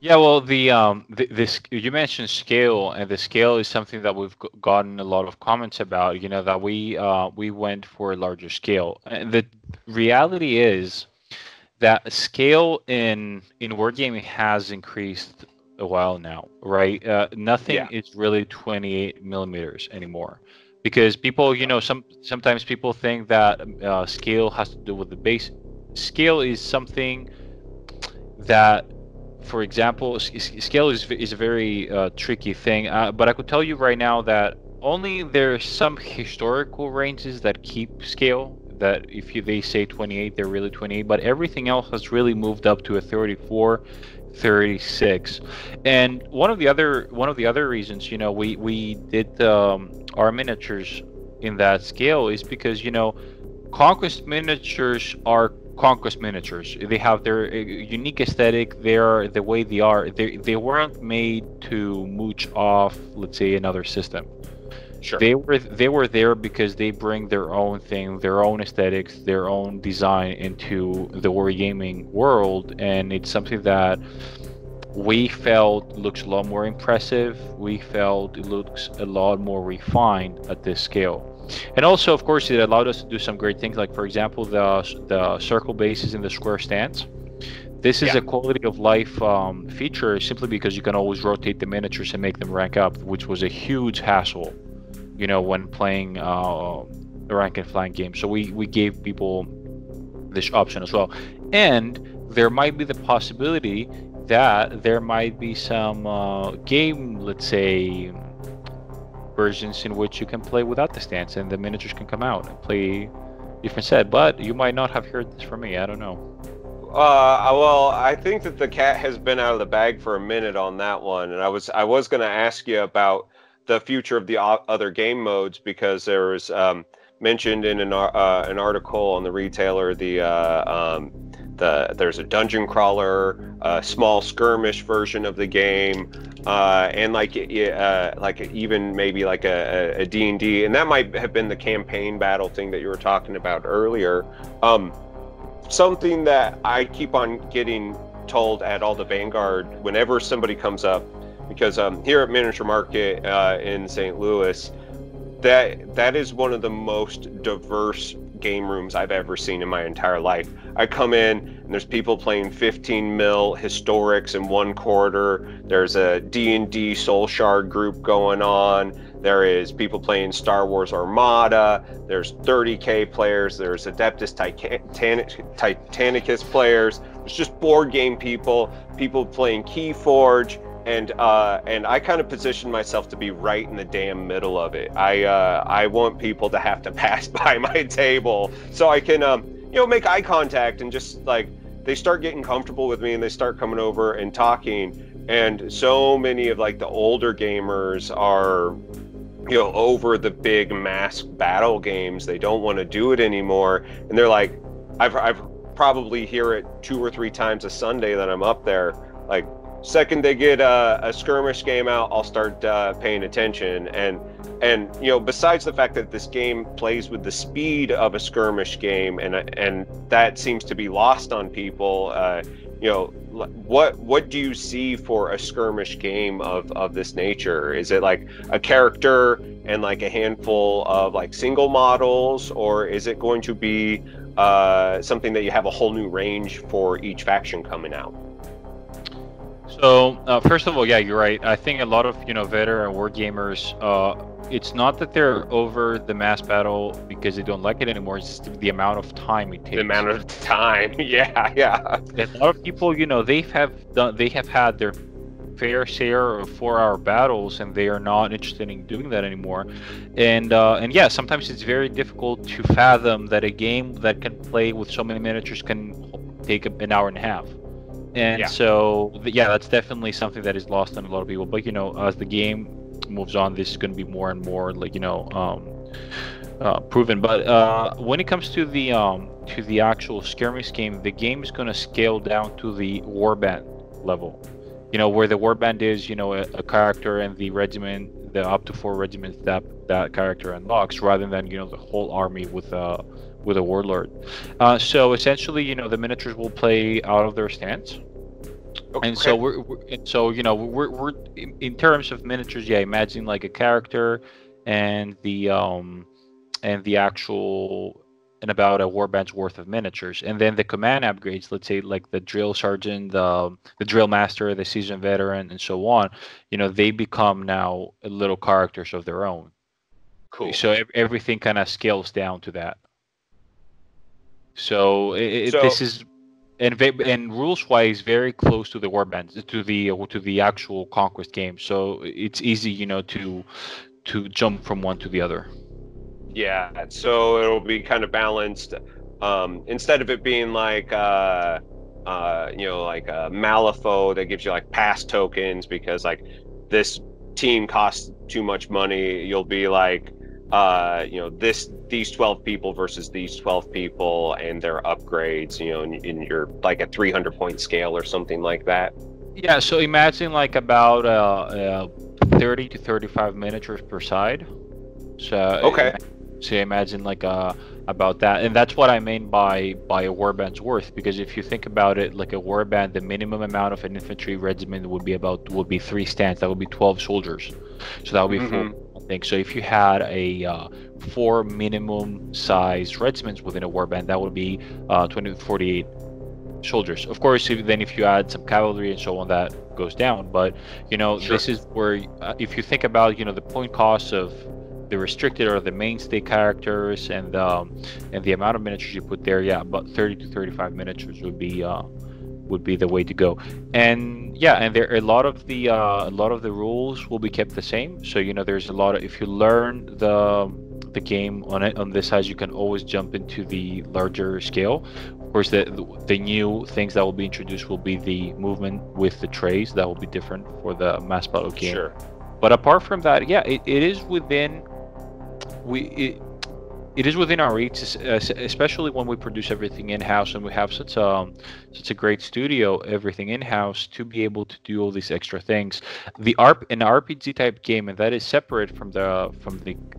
Yeah, well, this you mentioned scale, and the scale is something that we've gotten a lot of comments about. That we went for a larger scale, and the reality is that scale in wargaming has increased a while now, right? Nothing is really 28 millimeters anymore, because people, sometimes people think that scale has to do with the base. Scale is something that, for example, scale is a very tricky thing, but I could tell you right now that only there are some historical ranges that keep scale, that if they say 28, they're really 28, but everything else has really moved up to a 34, 36. And one of the other reasons, we did our miniatures in that scale is because Conquest miniatures are Conquest miniatures. They have their unique aesthetic. They're the way they are. They weren't made to mooch off, let's say, another system. Sure. They were there because they bring their own thing, their own aesthetics, their own design into the wargaming world, and it's something that we felt looks a lot more impressive. We felt it looks a lot more refined at this scale. And also, of course, it allowed us to do some great things, like, for example, the circle bases in the square stance. This is a quality of life feature, simply because you can always rotate the miniatures and make them rank up, which was a huge hassle, when playing a rank and flying game. So we gave people this option as well. And there might be the possibility that there might be some game, let's say, versions in which you can play without the stance, and the miniatures can come out and play different set. But you might not have heard this from me. I don't know. Well, I think that the cat has been out of the bag for a minute on that one, and I was going to ask you about the future of the other game modes, because there was mentioned in an article on the retailer there's a dungeon crawler, a small skirmish version of the game, and even maybe like a D&D, and that might have been the campaign battle thing that you were talking about earlier. Something that I keep on getting told at all the Vanguard whenever somebody comes up, because here at Miniature Market in St. Louis, that is one of the most diverse game rooms I've ever seen in my entire life. I come in and there's people playing 15 mil historics in one quarter. There's a D&D Soul Shard group going on. There is people playing Star Wars Armada. There's 30K players. There's Adeptus Titanicus players. There's just board game people playing Keyforge. And I kind of position myself to be right in the damn middle of it. I want people to have to pass by my table so I can make eye contact, and just like they start getting comfortable with me and they start coming over and talking. And so many of like the older gamers are over the big mass battle games. They don't want to do it anymore, and they're like, I've probably hear it 2 or 3 times a Sunday that I'm up there, like, second they get a skirmish game out, I'll start paying attention. And besides the fact that this game plays with the speed of a skirmish game, and that seems to be lost on people, what do you see for a skirmish game of this nature? Is it like a character and like a handful of like single models, or is it going to be something that you have a whole new range for each faction coming out? So first of all, yeah, you're right. I think a lot of veteran war gamers, it's not that they're over the mass battle because they don't like it anymore. It's just the amount of time it takes. The amount of time, yeah. A lot of people, they have had their fair share of 4-hour battles, and they are not interested in doing that anymore. And yeah, sometimes it's very difficult to fathom that a game that can play with so many miniatures can take an hour and a half. And so, yeah, that's definitely something that is lost on a lot of people. But as the game moves on, this is going to be more and more like proven. But when it comes to the actual skirmish game, the game is going to scale down to the warband level. Where the warband is, a character and the regiment, the up to 4 regiments that character unlocks, rather than the whole army with a warlord. So essentially, the miniatures will play out of their stance. Okay. And so we're in terms of miniatures, yeah, imagine like a character and the actual and about a warband's worth of miniatures. And then the command upgrades, let's say like the drill sergeant, the drill master, the seasoned veteran, and so on, they become now little characters of their own. Cool. So everything kind of scales down to that. So this is, and rules-wise, very close to the warbands, to the actual Conquest game. So it's easy, to jump from one to the other. Yeah, so it'll be kind of balanced. Instead of it being like like a Malifaux that gives you like pass tokens because like this team costs too much money, you'll be like these 12 people versus these 12 people and their upgrades, in your like a 300-point scale or something like that. Yeah, so imagine like about 30 to 35 miniatures per side. So okay. So imagine like about that, and that's what I mean by a warband's worth. Because if you think about it, like a warband, the minimum amount of an infantry regiment would be 3 stands. That would be 12 soldiers. So that would be 4. So if you had a 4 minimum size regiments within a warband, that would be 20 to 48 soldiers. Of course, if you add some cavalry and so on, that goes down. But sure. This is where if you think about the point costs of the restricted or the mainstay characters and the amount of miniatures you put there, yeah, about 30 to 35 miniatures would be the way to go. And yeah, and there a lot of the rules will be kept the same. So there's a lot of, if you learn the game on this size, you can always jump into the larger scale. Of course, the new things that will be introduced will be the movement with the trays. That will be different for the mass battle game. Sure. But apart from that, yeah, it is within it is within our reach, especially when we produce everything in-house and we have such a great studio, everything in-house, to be able to do all these extra things. An RPG type game, and that is separate from the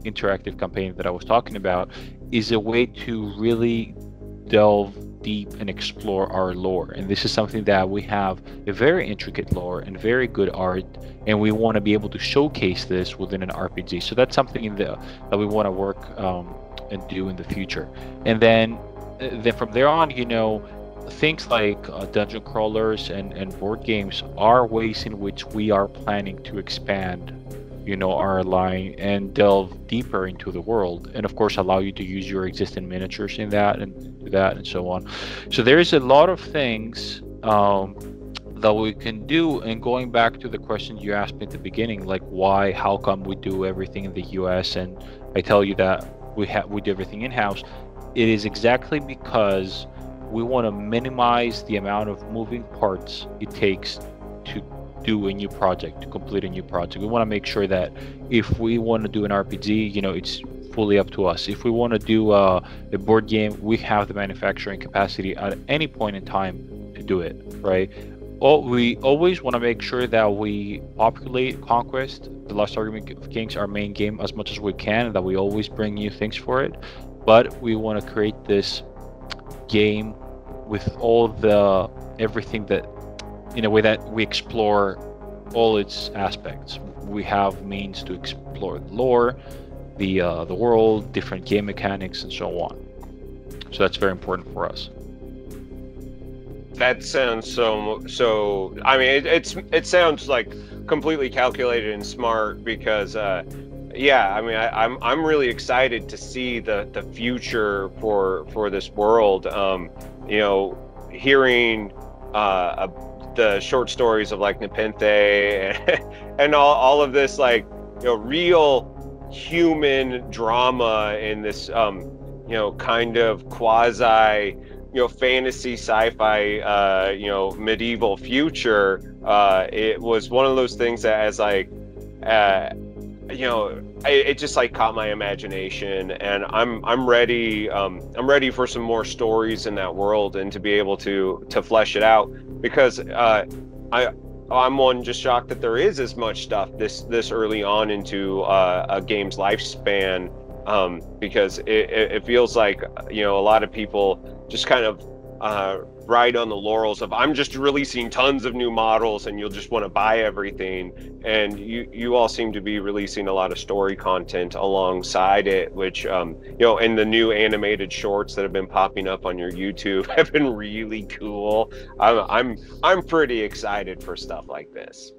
interactive campaign that I was talking about, is a way to really delve deep and explore our lore. And this is something that we have a very intricate lore and very good art, and we want to be able to showcase this within an RPG. So that's something that we want to work and do in the future. And then from there on, things like dungeon crawlers and board games are ways in which we are planning to expand our line and delve deeper into the world, and of course allow you to use your existing miniatures in that and do that and so on. So there's a lot of things that we can do. And going back to the question you asked me at the beginning, like how come we do everything in the US, and I tell you that we do everything in-house, it is exactly because we want to minimize the amount of moving parts it takes to do a new project, to complete a new project. We want to make sure that if we want to do an RPG, it's fully up to us. If we want to do a board game, we have the manufacturing capacity at any point in time to do it, right? We always want to make sure that we populate Conquest, the Lost Argument of Kings, our main game, as much as we can, and that we always bring new things for it. But we want to create this game with everything that, in a way that we explore all its aspects. We have means to explore the lore, the world, different game mechanics, and so on. So that's very important for us. That sounds so. I mean, it sounds like completely calculated and smart because, yeah. I mean, I'm really excited to see the future for this world. Hearing the short stories of like Nepenthe and all of this, like, real human drama in this kind of quasi fantasy sci-fi medieval future. It was one of those things that, as like it just like caught my imagination, and I'm ready for some more stories in that world and to be able to flesh it out, because I'm one just shocked that there is as much stuff this early on into a game's lifespan, because it feels like a lot of people just kind of ride on the laurels of, I'm just releasing tons of new models and you'll just want to buy everything, and you all seem to be releasing a lot of story content alongside it, which and the new animated shorts that have been popping up on your YouTube have been really cool. I'm pretty excited for stuff like this.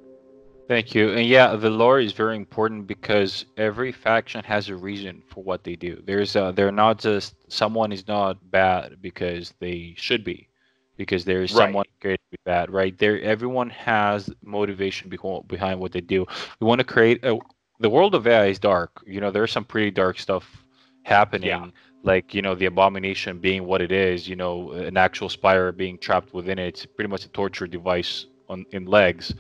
Thank you. And yeah, the lore is very important because every faction has a reason for what they do. They're not just, someone is not bad because they should be, because there is someone great to be bad, right? Everyone has motivation behind what they do. We want to create the world of AI is dark. There's some pretty dark stuff happening. Yeah. Like, the abomination being what it is, an actual spire being trapped within it. It's pretty much a torture device in legs.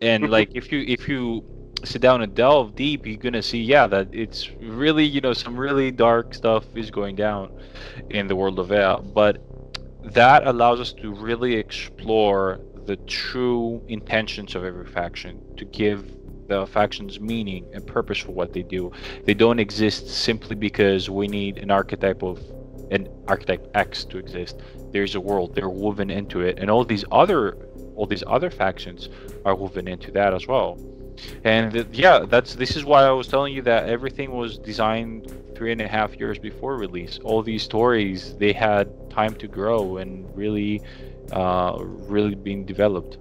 And like, if you sit down and delve deep, you're gonna see, that it's really, some really dark stuff is going down in the world of AI. But that allows us to really explore the true intentions of every faction, to give the factions meaning and purpose for what they do. They don't exist simply because we need an archetype X to exist. There's a world, they're woven into it, and all these other factions are woven into that as well. And this is why I was telling you that everything was designed 3.5 years before release. All these stories, they had time to grow and really being developed.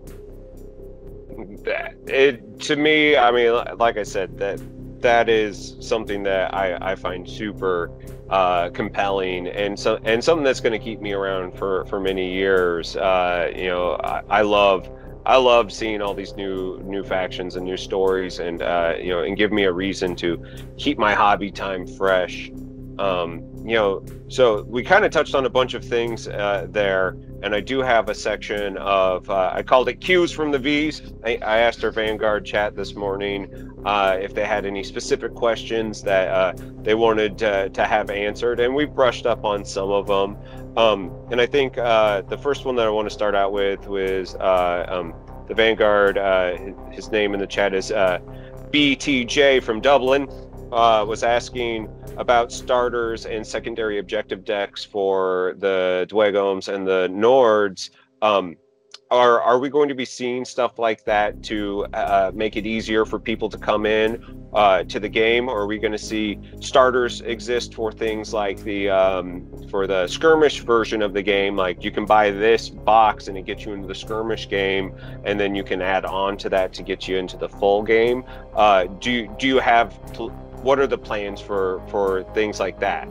To me, I mean, like I said, that is something that I find super compelling, and something that's going to keep me around for many years. I love seeing all these new factions and new stories, and and give me a reason to keep my hobby time fresh. So we kind of touched on a bunch of things there, and I do have a section of, I called it Cues from the V's. I asked our Vanguard chat this morning if they had any specific questions that they wanted to have answered, and we brushed up on some of them. And I think the first one that I want to start out with was the Vanguard, his name in the chat is BTJ from Dublin, was asking, about starters and secondary objective decks for the Dwegoms and the Nords. Are we going to be seeing stuff like that to make it easier for people to come in to the game, or are we going to see starters exist for things like the for the skirmish version of the game? Like you can buy this box and it gets you into the skirmish game, and then you can add on to that to get you into the full game. Do you have what are the plans for things like that?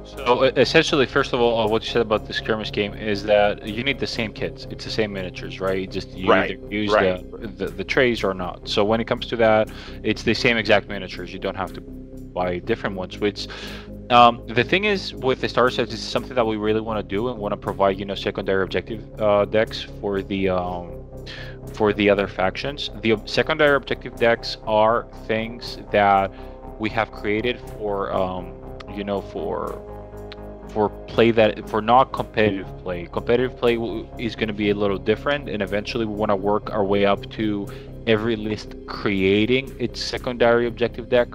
So essentially, first of all, what you said about the skirmish game is that you need the same kits. It's the same miniatures, right? Just you Right, either use right. the trays or not. So when it comes to that, it's the same exact miniatures. You don't have to buy different ones. Which the thing is with the star sets, it's something that we really want to do and want to provide, secondary objective decks for the other factions. The secondary objective decks are things that we have created for not competitive play. Competitive play is going to be a little different, and eventually we want to work our way up to every list creating its secondary objective deck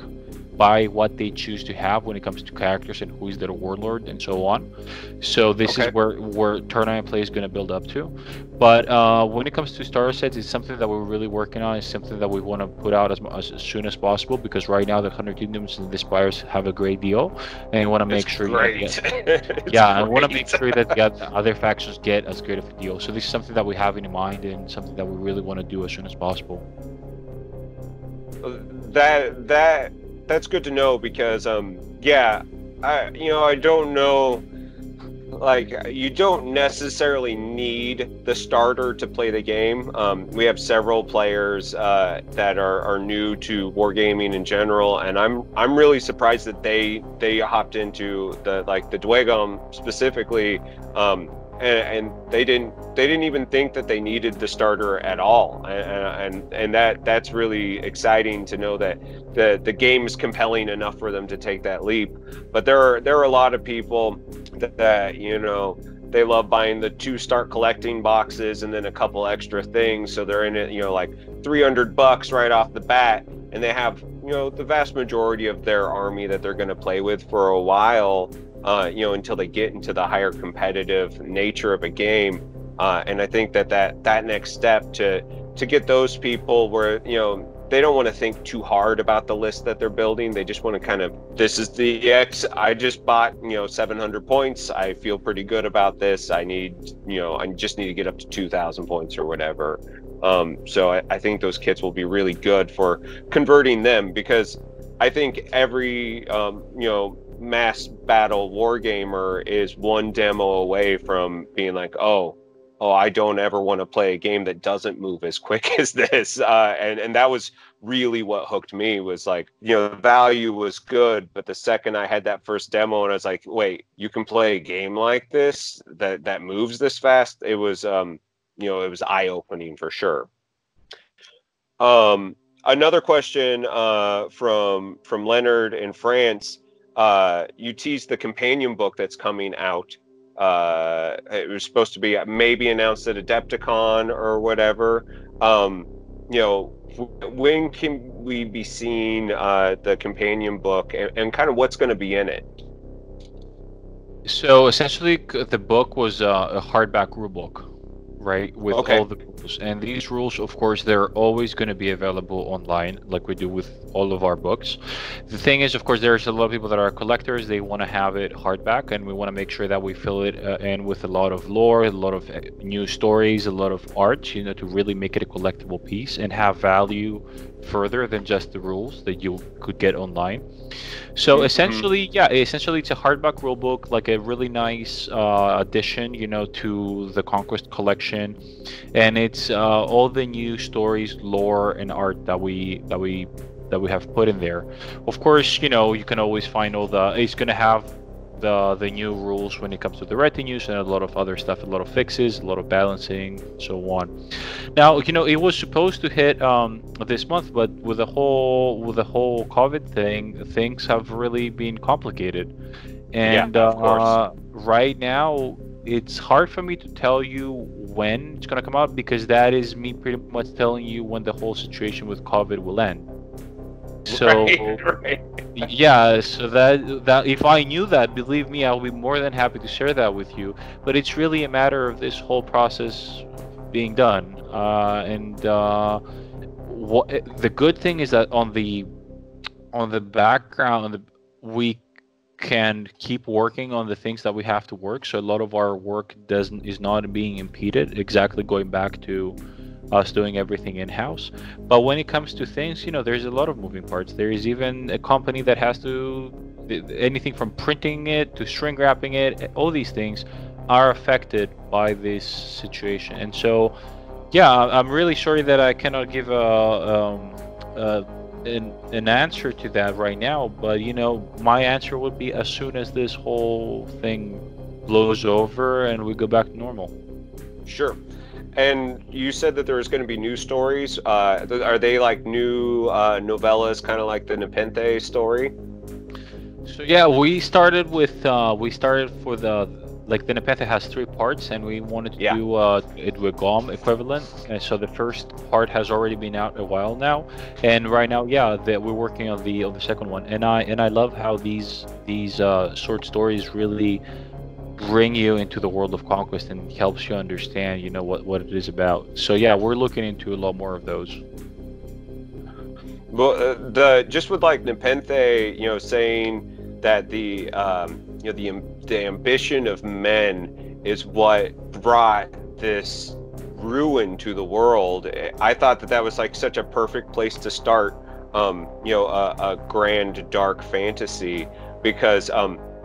by what they choose to have when it comes to characters and who is their warlord and so on. So this is where tournament play is going to build up to. But when it comes to starter sets, it's something that we're really working on. It's something that we want to put out as soon as possible, because right now the 100 Kingdoms and the Spires have a great deal, and we want to make sure I want to make sure that the other factions get as great of a deal. So this is something that we have in mind and something that we really want to do as soon as possible. That's good to know, because I don't know, like, you don't necessarily need the starter to play the game. We have several players that are new to wargaming in general, and I'm really surprised that they hopped into the Dwegom specifically, and they didn't even think that they needed the starter at all, and that's really exciting to know that the game is compelling enough for them to take that leap. But there are a lot of people that they love buying the 2 start collecting boxes and then a couple extra things, so they're in it like $300 right off the bat, and they have the vast majority of their army that they're going to play with for a while, until they get into the higher competitive nature of a game. And I think that next step to get those people where they don't want to think too hard about the list that they're building. They just want to this is the X. I just bought 700 points. I feel pretty good about this. I just need to get up to 2,000 points or whatever. So I think those kits will be really good for converting them, because I think every mass battle wargamer is one demo away from being like, oh, I don't ever want to play a game that doesn't move as quick as this. And that was really what hooked me, was like, the value was good, but the second I had that first demo and I was like, wait, you can play a game like this that moves this fast, it was it was eye-opening for sure. Another question from Leonard in France. You teased the companion book that's coming out. It was supposed to be maybe announced at Adepticon or whatever. When can we be seeing the companion book, and kind of what's going to be in it? So essentially, the book was a hardback rulebook, right, with all the rules. And these rules, of course, they're always going to be available online, like we do with all of our books. The thing is, of course, there's a lot of people that are collectors. They want to have it hardback, and we want to make sure that we fill it in with a lot of lore, a lot of new stories, a lot of art, to really make it a collectible piece and have value further than just the rules that you could get online. So essentially it's a hardback rulebook, like a really nice addition to the Conquest collection, and it's all the new stories, lore, and art that we have put in there. Of course, you can always find it's going to have the new rules when it comes to the retinues and a lot of other stuff, a lot of fixes, a lot of balancing, so on. Now, it was supposed to hit this month, but with the whole COVID thing, things have really been complicated. And of course. right now, it's hard for me to tell you when it's going to come out, because that is me pretty much telling you when the whole situation with COVID will end. So right. yeah, so that if I knew that, believe me, I'll be more than happy to share that with you. But it's really a matter of this whole process being done. And what the good thing is that on the background, we can keep working on the things that we have to work. So a lot of our work doesn't is not being impeded. Exactly, going back to us doing everything in house. But when it comes to things, there's a lot of moving parts. There is even a company that has to anything from printing it to shrink wrapping it. All these things are affected by this situation, and so yeah, I'm really sorry that I cannot give an answer to that right now. But my answer would be as soon as this whole thing blows over and we go back to normal. Sure. And you said that there was going to be new stories. Are they like new novellas, kind of like the Nepenthe story? So yeah, we started for the Nepenthe has 3 parts, and we wanted to do it with GOM equivalent. And so the first part has already been out a while now, and right now, that we're working on the second one. And I love how these short stories really bring you into the world of Conquest and helps you understand, what it is about. So yeah, we're looking into a lot more of those. Well, the just with like Nepenthe, saying that the ambition of men is what brought this ruin to the world. I thought that was like such a perfect place to start, a grand dark fantasy, because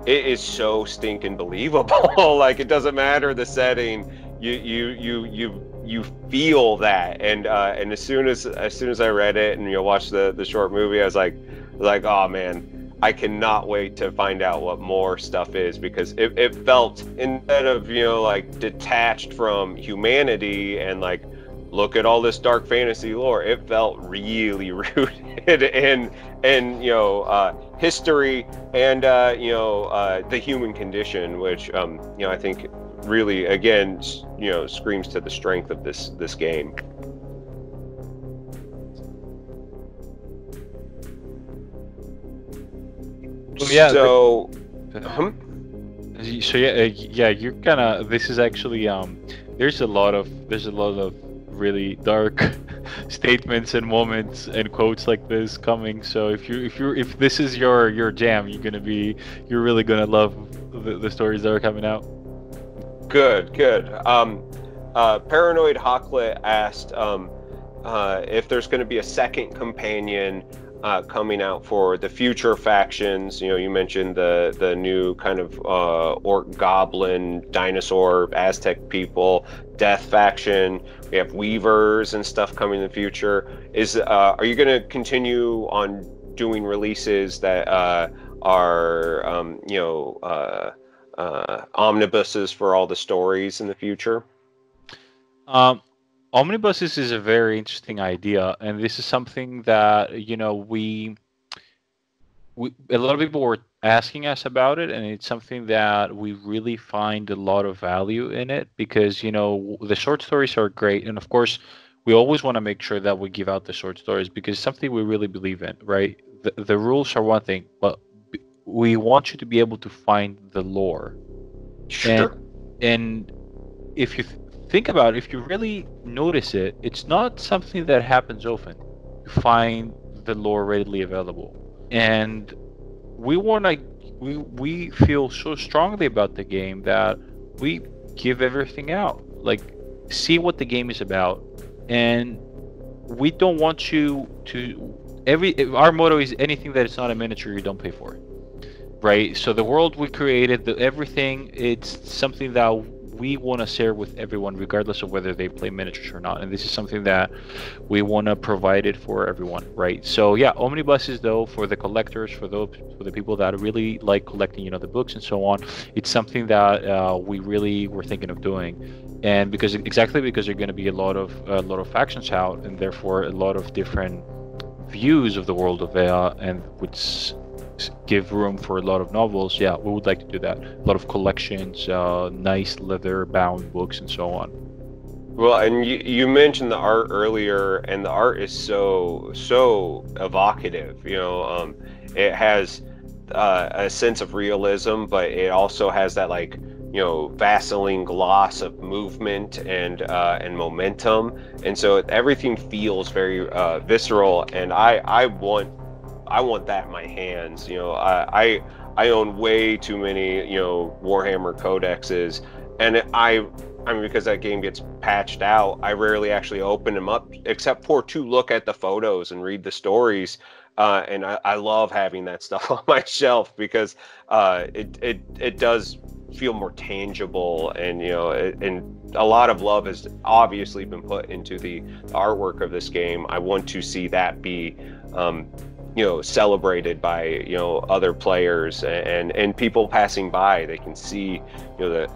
it is so stinking believable. Like, it doesn't matter the setting, you feel that, and as soon as I read it and watched the short movie, I was like, oh man, I cannot wait to find out what more stuff is, because it felt, instead of like detached from humanity and like look at all this dark fantasy lore, it felt really rooted in history and the human condition, which I think really, again, screams to the strength of this game. Yeah. So you're gonna. This is actually There's a lot of really dark statements and moments and quotes like this coming. So if this is your jam, you're really gonna love the stories that are coming out. Good. Paranoid Hawklet asked if there's going to be a second companion coming out for the future factions. You mentioned the new kind of orc, goblin, dinosaur, Aztec people, death faction. We have weavers and stuff coming in the future. Are you going to continue on doing releases that are omnibuses for all the stories in the future? Omnibuses is a very interesting idea, and this is something that we a lot of people were asking us about it, and it's something that we really find a lot of value in it, because the short stories are great, and of course we always want to make sure that we give out the short stories because it's something we really believe in, right? The rules are one thing, but we want you to be able to find the lore. Sure. And if you think about it, if you really notice it, it's not something that happens often to find the lore readily available. And we feel so strongly about the game that we give everything out. Like, see what the game is about, and we don't want you to our motto is anything that is not a miniature, you don't pay for it. Right? So the world we created, everything, it's something that we want to share with everyone, regardless of whether they play miniatures or not. And this is something that we want to provide it for everyone, right? So yeah, omnibuses though, for the collectors, for the people that really like collecting, the books and so on, it's something that we really were thinking of doing. And because there are going to be a lot of factions out, and therefore a lot of different views of the world of Ea, and which give room for a lot of novels. Yeah, we would like to do that. A lot of collections, nice leather bound books and so on. Well, and you mentioned the art earlier, and the art is so evocative. It has a sense of realism, but it also has that like Vaseline gloss of movement and momentum, and so everything feels very visceral. And I want that in my hands. I own way too many Warhammer codexes, and I mean, because that game gets patched out, I rarely actually open them up, except for to look at the photos and read the stories. And I love having that stuff on my shelf because it does feel more tangible, and and a lot of love has obviously been put into the artwork of this game. I want to see that be celebrated by other players and people passing by. They can see the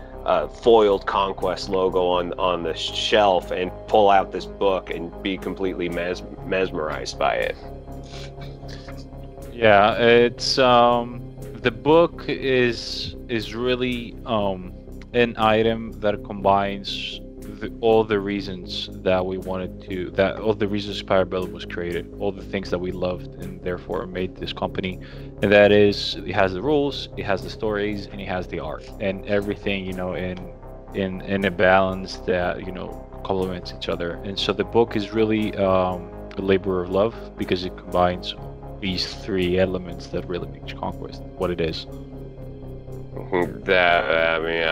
foiled Conquest logo on the shelf and pull out this book and be completely mesmerized by it. Yeah, it's the book is really an item that combines all the reasons that we wanted to, that all the reasons Para Bellum was created, all the things that we loved and therefore made this company. And that is, it has the rules, it has the stories, and it has the art, and everything in a balance that complements each other. And so the book is really a labor of love because it combines these three elements that really make Conquest what it is. That I mean,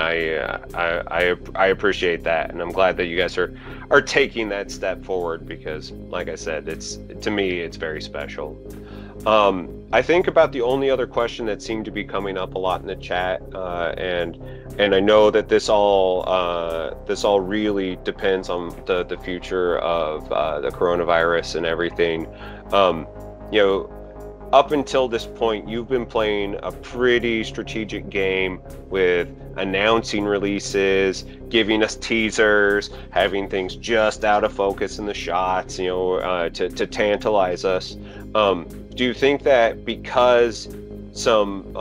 I appreciate that, and I'm glad that you guys are taking that step forward because, like I said, to me it's very special. I think about the only other question that seemed to be coming up a lot in the chat, and I know that this all really depends on the future of the coronavirus and everything. You know, up until this point, you've been playing a pretty strategic game with announcing releases, giving us teasers, having things just out of focus in the shots, to tantalize us. Do you think that because some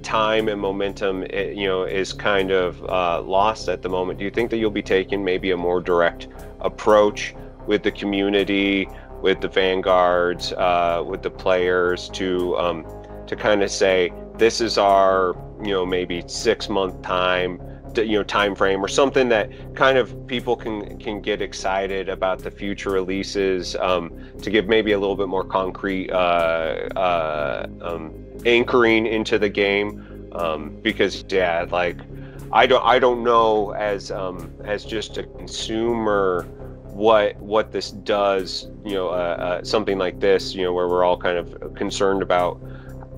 time and momentum, is kind of lost at the moment, do you think that you'll be taking maybe a more direct approach with the community, with the vanguards, with the players to kind of say, this is our maybe 6-month time frame, or something that kind of people can get excited about the future releases, to give maybe a little bit more concrete anchoring into the game, because like I don't know as just a consumer what this does, something like this, where we're all kind of concerned about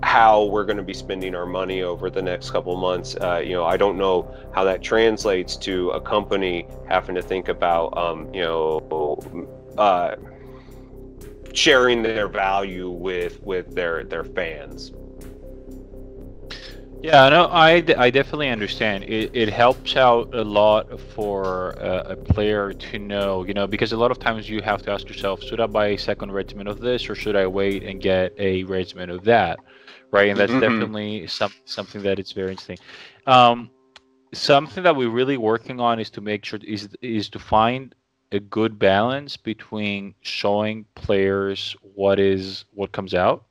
how we're going to be spending our money over the next couple of months. I don't know how that translates to a company having to think about, sharing their value with their fans. Yeah, no, I definitely understand. It helps out a lot for a player to know, because a lot of times you have to ask yourself, should I buy a second regiment of this, or should I wait and get a regiment of that, right? And that's definitely something that it's very interesting. Something that we're really working on is to make sure is to find a good balance between showing players what comes out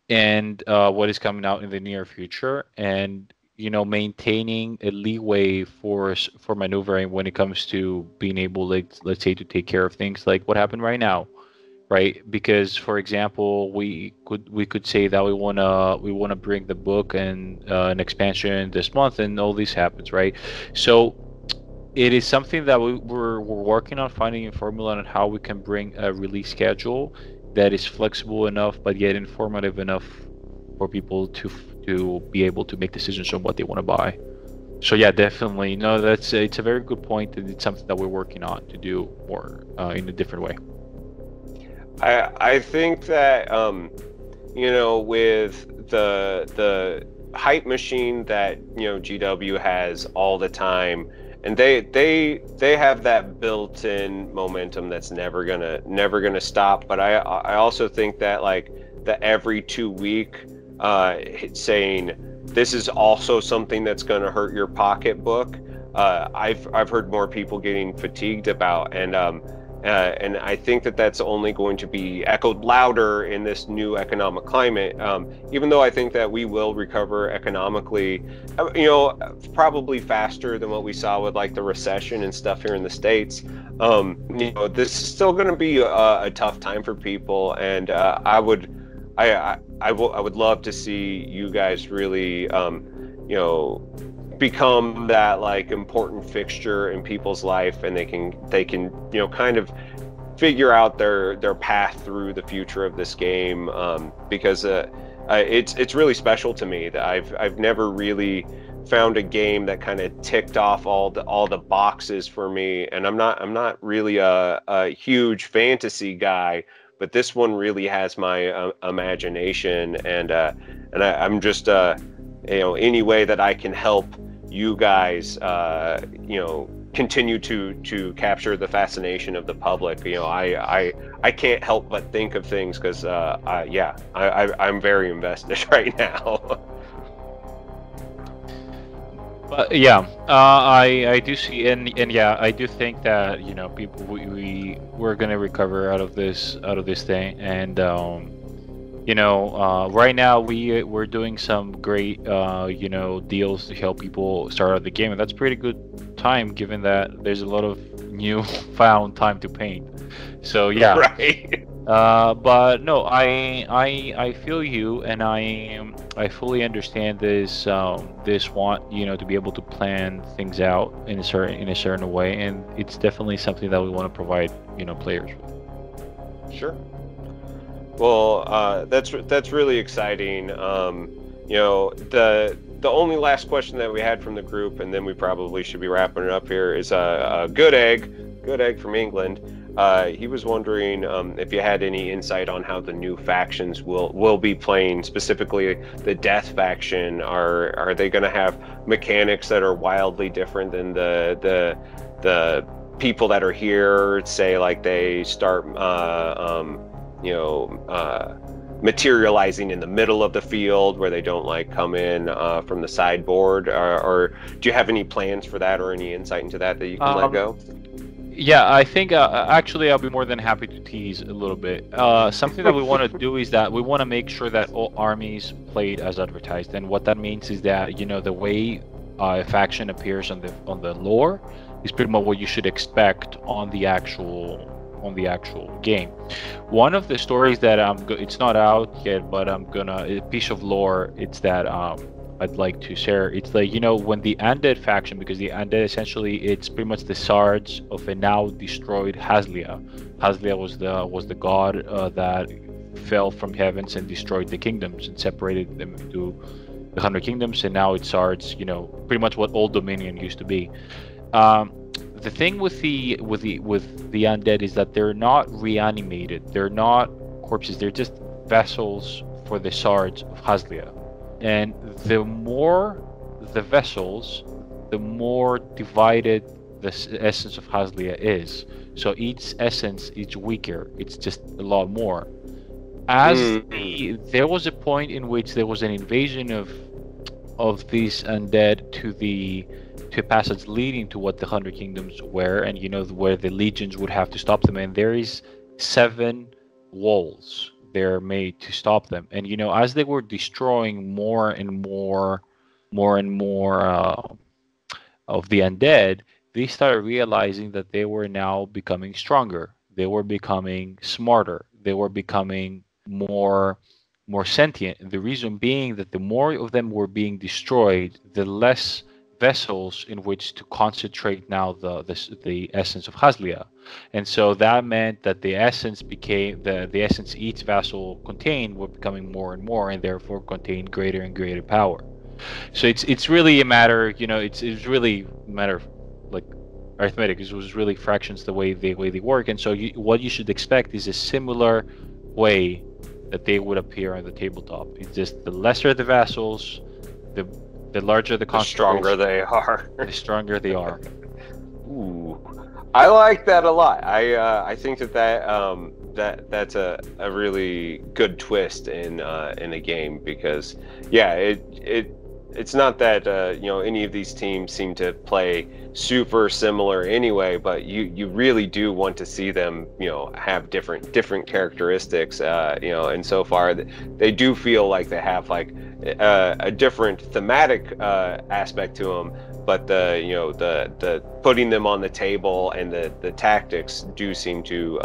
and what is coming out in the near future, and maintaining a leeway for maneuvering when it comes to being able, like, let's say, to take care of things like what happened right now, right? Because, for example, we could say that we wanna bring the book and an expansion this month, and all this happens, right? So it is something that we're working on, finding a formula on how we can bring a release schedule that is flexible enough but yet informative enough for people to be able to make decisions on what they want to buy. So yeah, definitely. No, it's a very good point, and it's something that we're working on to do more in a different way. I think that with the hype machine that GW has all the time, and they have that built-in momentum that's never gonna stop. But I also think that, like, the every 2 week saying this is also something that's gonna hurt your pocketbook, I've heard more people getting fatigued about, and I think that that's only going to be echoed louder in this new economic climate. Even though I think that we will recover economically, probably faster than what we saw with like the recession and stuff here in the States. This is still going to be a tough time for people, and I would love to see you guys really, become that like important fixture in people's life, and they can kind of figure out their path through the future of this game, because it's really special to me that I've never really found a game that kind of ticked off all the boxes for me. And I'm not really a huge fantasy guy, but this one really has my imagination, and I'm just any way that I can help you guys continue to capture the fascination of the public. I can't help but think of things, because I'm very invested right now. But yeah, I do see, and yeah, I do think that people we're gonna recover out of this thing, and right now we're doing some great deals to help people start out the game, and that's pretty good time given that there's a lot of new found time to paint. So yeah, right. but no, I feel you, and I fully understand this want to be able to plan things out in a certain way, and it's definitely something that we want to provide players with. Sure. Well, that's really exciting. The only last question that we had from the group, and then we probably should be wrapping it up here, is a good egg from England. He was wondering if you had any insight on how the new factions will be playing, specifically the Death faction. Are they going to have mechanics that are wildly different than the people that are here? Say like they start materializing in the middle of the field where they don't like come in from the sideboard, or do you have any plans for that, or any insight into that you can let go? Yeah, I think actually I'll be more than happy to tease a little bit. Something that we want to do is that we want to make sure that all armies played as advertised, and what that means is that the way a faction appears on the lore is pretty much what you should expect on the actual game. One of the stories that it's not out yet, but a piece of lore, it's that I'd like to share. It's like when the undead faction, because the undead essentially it's pretty much the shards of a now destroyed Haslia. Haslia was the god that fell from heavens and destroyed the kingdoms and separated them into the 100 kingdoms, and now it's shards. Pretty much what Old Dominion used to be. The thing with the undead is that they're not reanimated. They're not corpses. They're just vessels for the shards of Haslia. And the more the vessels, the more divided the essence of Haslia is. So each essence is weaker. It's just a lot more. There was a point in which there was an invasion of these undead to a passage leading to what the 100 Kingdoms were, and where the legions would have to stop them. And there is 7 walls they're made to stop them. And as they were destroying more and more of the undead, they started realizing that they were now becoming stronger. They were becoming smarter. They were becoming more sentient. And the reason being that the more of them were being destroyed, the less vessels in which to concentrate now the essence of Haslia. And so that meant that the essence became the essence each vessel contained were becoming more and more, and therefore contained greater and greater power. So it's really a matter, it's really a matter of like arithmetic. It was really fractions the way they work. And so what you should expect is a similar way that they would appear on the tabletop. It's just the lesser the vessels, the larger the stronger they are. The stronger they are. Ooh, I like that a lot. I think that's a really good twist in a game, because yeah, it's not that any of these teams seem to play super similar anyway, but you really do want to see them have different characteristics, and so far they do feel like they have like a different thematic aspect to them, but the putting them on the table and the tactics do seem to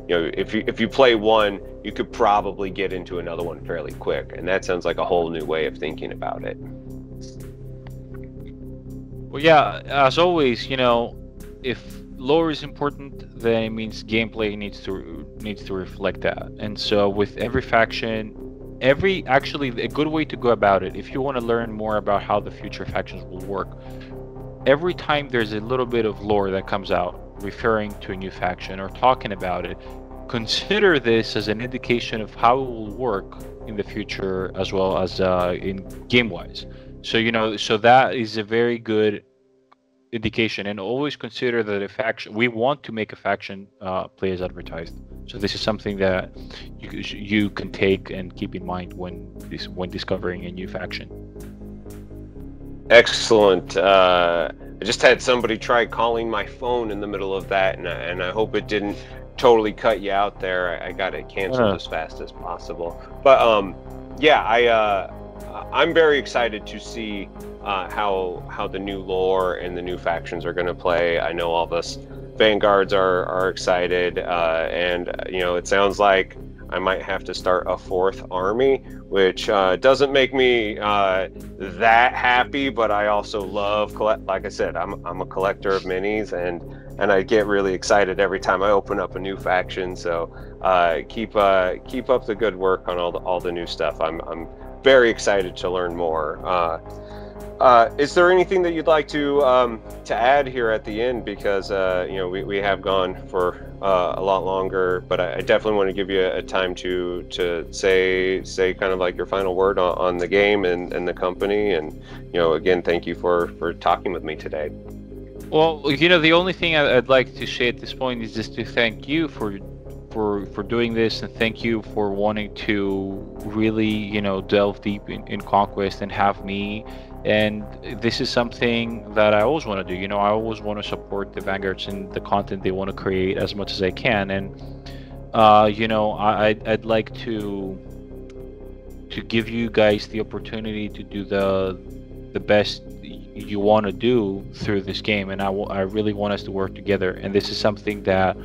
if you play one, you could probably get into another one fairly quick, and that sounds like a whole new way of thinking about it. Well, yeah, as always, if lore is important, then it means gameplay needs to reflect that. And so with every faction, actually a good way to go about it, if you want to learn more about how the future factions will work, every time there's a little bit of lore that comes out referring to a new faction or talking about it, consider this as an indication of how it will work in the future, as well as in game-wise. So that is a very good indication, and always consider that we want to make a faction play as advertised. So this is something that you can take and keep in mind when discovering a new faction. Excellent. I just had somebody try calling my phone in the middle of that, and I hope it didn't totally cut you out there. I got it canceled as fast as possible. But yeah, I'm very excited to see how the new lore and the new factions are going to play. I know all of us Vanguards are excited, and it sounds like I might have to start a fourth army, which doesn't make me that happy, but I also love like I said, I'm a collector of minis, and I get really excited every time I open up a new faction. So keep up the good work on all the new stuff. I'm very excited to learn more. Is there anything that you'd like to add here at the end? Because we have gone for a lot longer, but I definitely want to give you a time to say kind of like your final word on the game and the company. And again, thank you for talking with me today. Well, the only thing I'd like to say at this point is just to thank you for doing this, and thank you for wanting to really delve deep in Conquest and have me. And this is something that I always want to do. I always want to support the Vanguards and the content they want to create as much as I can. And I'd like to give you guys the opportunity to do the best you want to do through this game, and I really want us to work together. And this is something that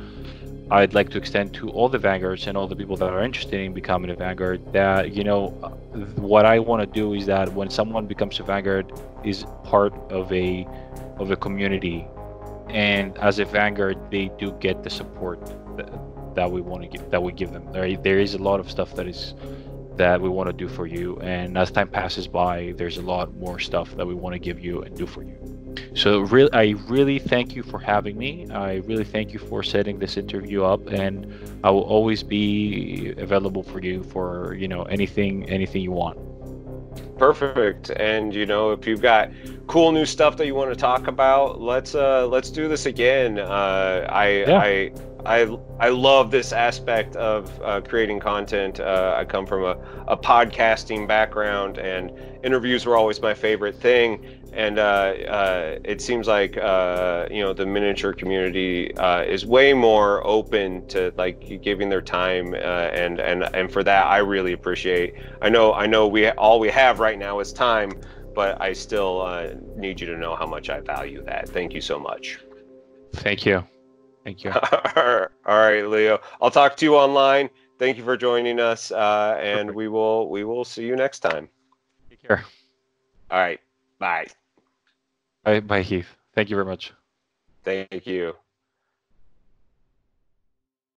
I'd like to extend to all the Vanguards and all the people that are interested in becoming a Vanguard, that what I want to do is that when someone becomes a Vanguard is part of a community, and as a Vanguard they do get the support that we want to give them. There is a lot of stuff that we want to do for you, and as time passes by, there's a lot more stuff that we want to give you and do for you. So I really thank you for having me. I really thank you for setting this interview up, and I will always be available for you for anything you want. Perfect. And if you've got cool new stuff that you want to talk about, let's do this again. I love this aspect of creating content. I come from a podcasting background, and interviews were always my favorite thing. And it seems like the miniature community is way more open to like giving their time, and for that I really appreciate. I know we have right now is time, but I still need you to know how much I value that. Thank you so much. Thank you. All right, Leo. I'll talk to you online. Thank you for joining us, and Perfect. we will see you next time. Take care. All right. Bye. Bye, Heath. Thank you very much. Thank you.